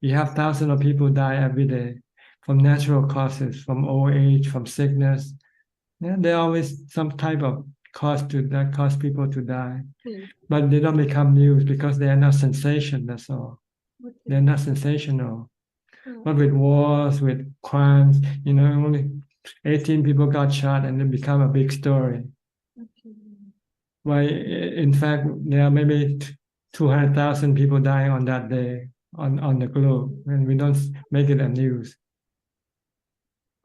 you have thousands of people die every day from natural causes, from old age, from sickness. Yeah, there are always some type of cause that cause people to die. But they don't become news because they are not sensation, that's all. They're not sensational. But with wars, with crimes, only 18 people got shot and it become a big story. Why, in fact, there are maybe 200,000 people dying on that day on the globe, and we don't make it a news.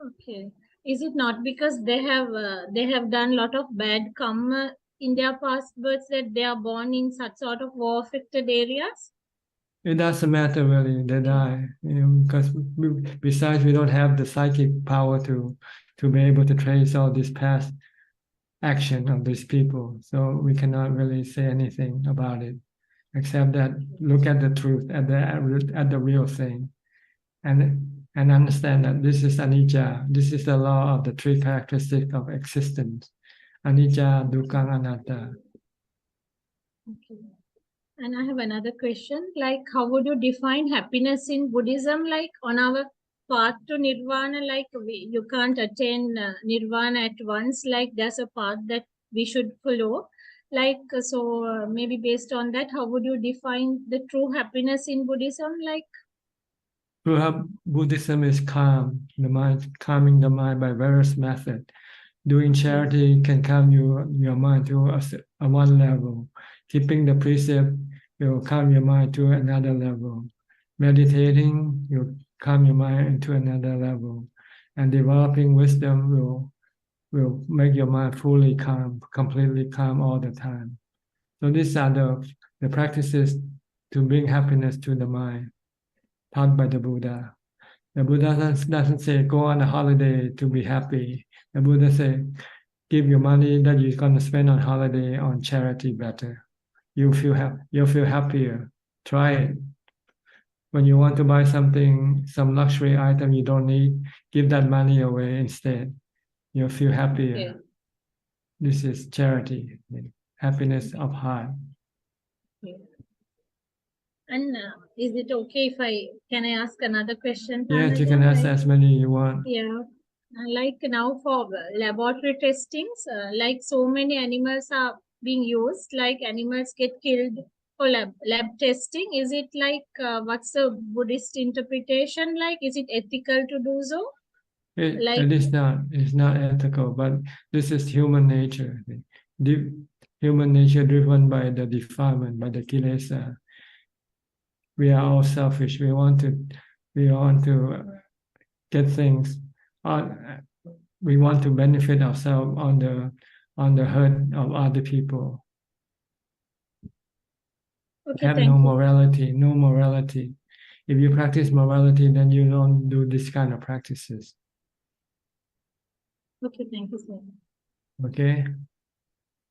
Okay. Is it not because they have done a lot of bad karma in their past births that they are born in such sort of war-affected areas? It doesn't matter really, they die, because besides we don't have the psychic power to be able to trace all this past action of these people. So we cannot really say anything about it, except that look at the truth, at the real thing, and understand that this is anicca. This is the law of the three characteristics of existence: anicca, dukkha, anatta. Okay. And I have another question, like how would you define happiness in Buddhism? Like on our path to nirvana, like you can't attain nirvana at once, like there's a path that we should follow. Like, so maybe based on that, how would you define the true happiness in Buddhism? Like, Buddhism is calm, the mind, calming the mind by various methods. Doing charity can calm your mind to a one level. Keeping the precept will calm your mind to another level. Meditating will calm your mind into another level. And developing wisdom will make your mind fully calm, completely calm all the time. So these are the practices to bring happiness to the mind, taught by the Buddha. The Buddha doesn't say go on a holiday to be happy. The Buddha says give your money that you're going to spend on holiday on charity better. You'll feel happier. Try it. When you want to buy something, some luxury item you don't need, give that money away instead. You'll feel happier. Yeah. This is charity, happiness of heart. Yeah. And is it okay if can I ask another question? Yes, you can ask as many you want. Yeah. Like now for laboratory testings, like so many animals are being used, like animals get killed for lab testing. Is it like, what's the Buddhist interpretation like? Is it ethical to do so? It is not. It's not ethical, but this is human nature. Human nature driven by the defilement, by the kilesa. We are all selfish. We want to get things. We want to benefit ourselves on the hurt of other people. Okay, Have no morality. No morality. If you practice morality, then you don't do this kind of practices. Okay, thank you, sir. Okay.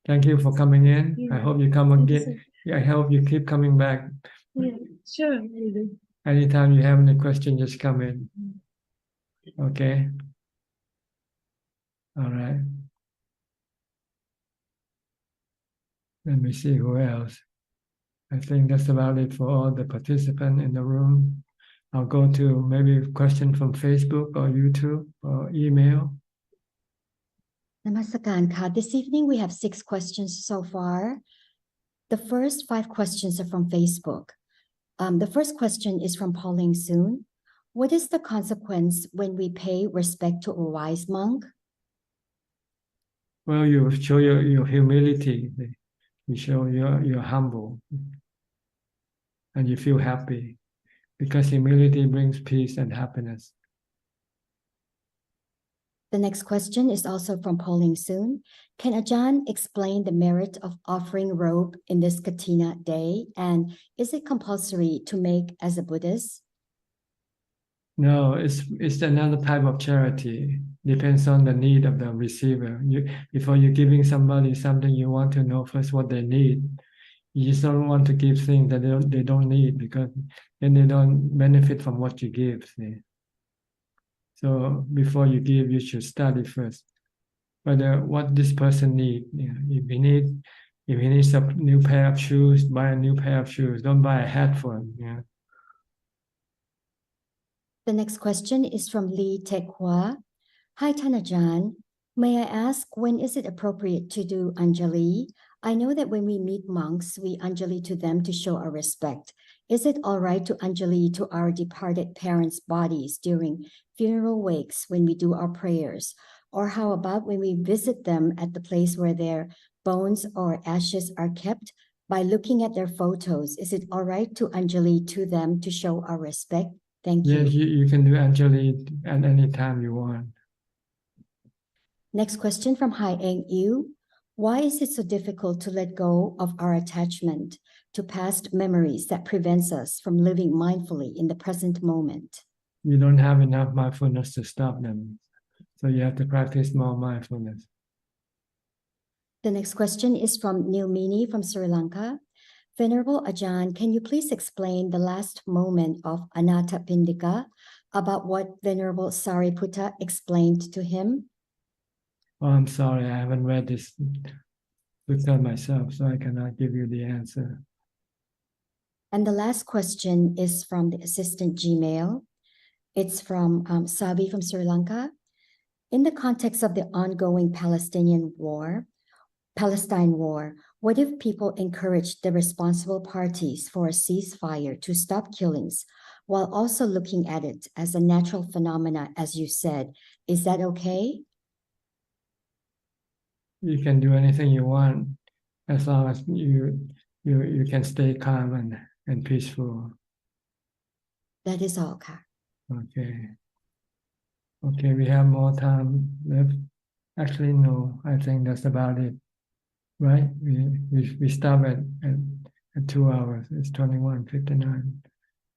Thank you for coming in. Yeah. I hope you come again. I hope you keep coming back. Yeah, sure, will do. Anytime you have any question, just come in. Okay. All right. Let me see who else. I think that's about it for all the participants in the room. I'll go to maybe a question from Facebook or YouTube or email. Namaskaran Ka. This evening we have 6 questions so far. The first 5 questions are from Facebook. The first question is from Pauline Soon. What is the consequence when we pay respect to a wise monk? Well, you show your humility. You show you're humble. And you feel happy. Because humility brings peace and happiness. The next question is also from Pauline Soon. Can Ajaan explain the merit of offering robe in this Katina day? And is it compulsory to make as a Buddhist? No, it's another type of charity. Depends on the need of the receiver. Before you're giving somebody something, you want to know first what they need. You just don't want to give things that they don't need, because then they don't benefit from what you give. See? So before you give, you should study first whether what this person needs. If he needs a new pair of shoes, buy a new pair of shoes. Don't buy a hat for him. Yeah. The next question is from Lee Tekhwa. Hi, Ajaan. May I ask, when is it appropriate to do Anjali? I know that when we meet monks, we Anjali to them to show our respect. Is it all right to Anjali to our departed parents' bodies during funeral wakes when we do our prayers? Or how about when we visit them at the place where their bones or ashes are kept? By looking at their photos, is it all right to Anjali to them to show our respect? Thank you. Yes, you can do Anjali at any time you want. Next question from Hai Eng Yu. Why is it so difficult to let go of our attachment to past memories that prevents us from living mindfully in the present moment? You don't have enough mindfulness to stop them. So you have to practice more mindfulness. The next question is from Nilmini from Sri Lanka. Venerable Ajaan, can you please explain the last moment of Anathapindika about what Venerable Sariputta explained to him? Oh, I'm sorry, I haven't read this book myself, so I cannot give you the answer. And the last question is from the assistant Gmail. It's from Sabi from Sri Lanka. In the context of the ongoing Palestine war, what if people encourage the responsible parties for a ceasefire to stop killings while also looking at it as a natural phenomena, as you said? Is that okay? You can do anything you want as long as you you can stay calm and peaceful. That is all ค่ะ Okay, we have more time left. Actually, no, I think that's about it. Right? We stop at 2 hours. It's 21:59.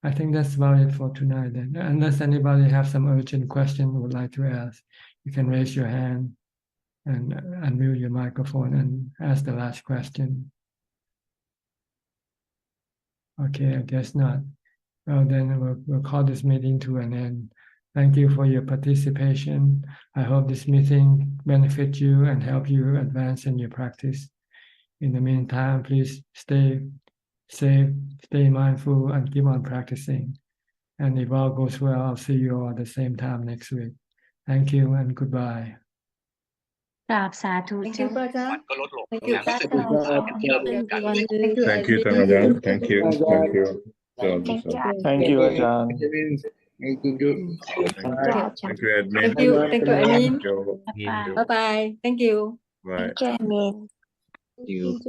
I think that's about it for tonight then. Unless anybody have some urgent question would like to ask, you can raise your hand and unmute your microphone and ask the last question. Okay, I guess not. Well, then we'll call this meeting to an end. Thank you for your participation. I hope this meeting benefit you and help you advance in your practice. In the meantime, please stay safe, stay mindful, and keep on practicing. And if all goes well, I'll see you all at the same time next week. Thank you and goodbye. กราบสาธุ Thank you เจ้า พระอาจารย์ Thank you Thank you. Thank you Thank you, Admin Tanajan. Thank you. Thank you. Thank you. Thank you, Ajahn. Thank you. Thank you, admin. Thank you Admin. Thank you. Bye bye. Thank you. Bye. Thank you, Amin. You.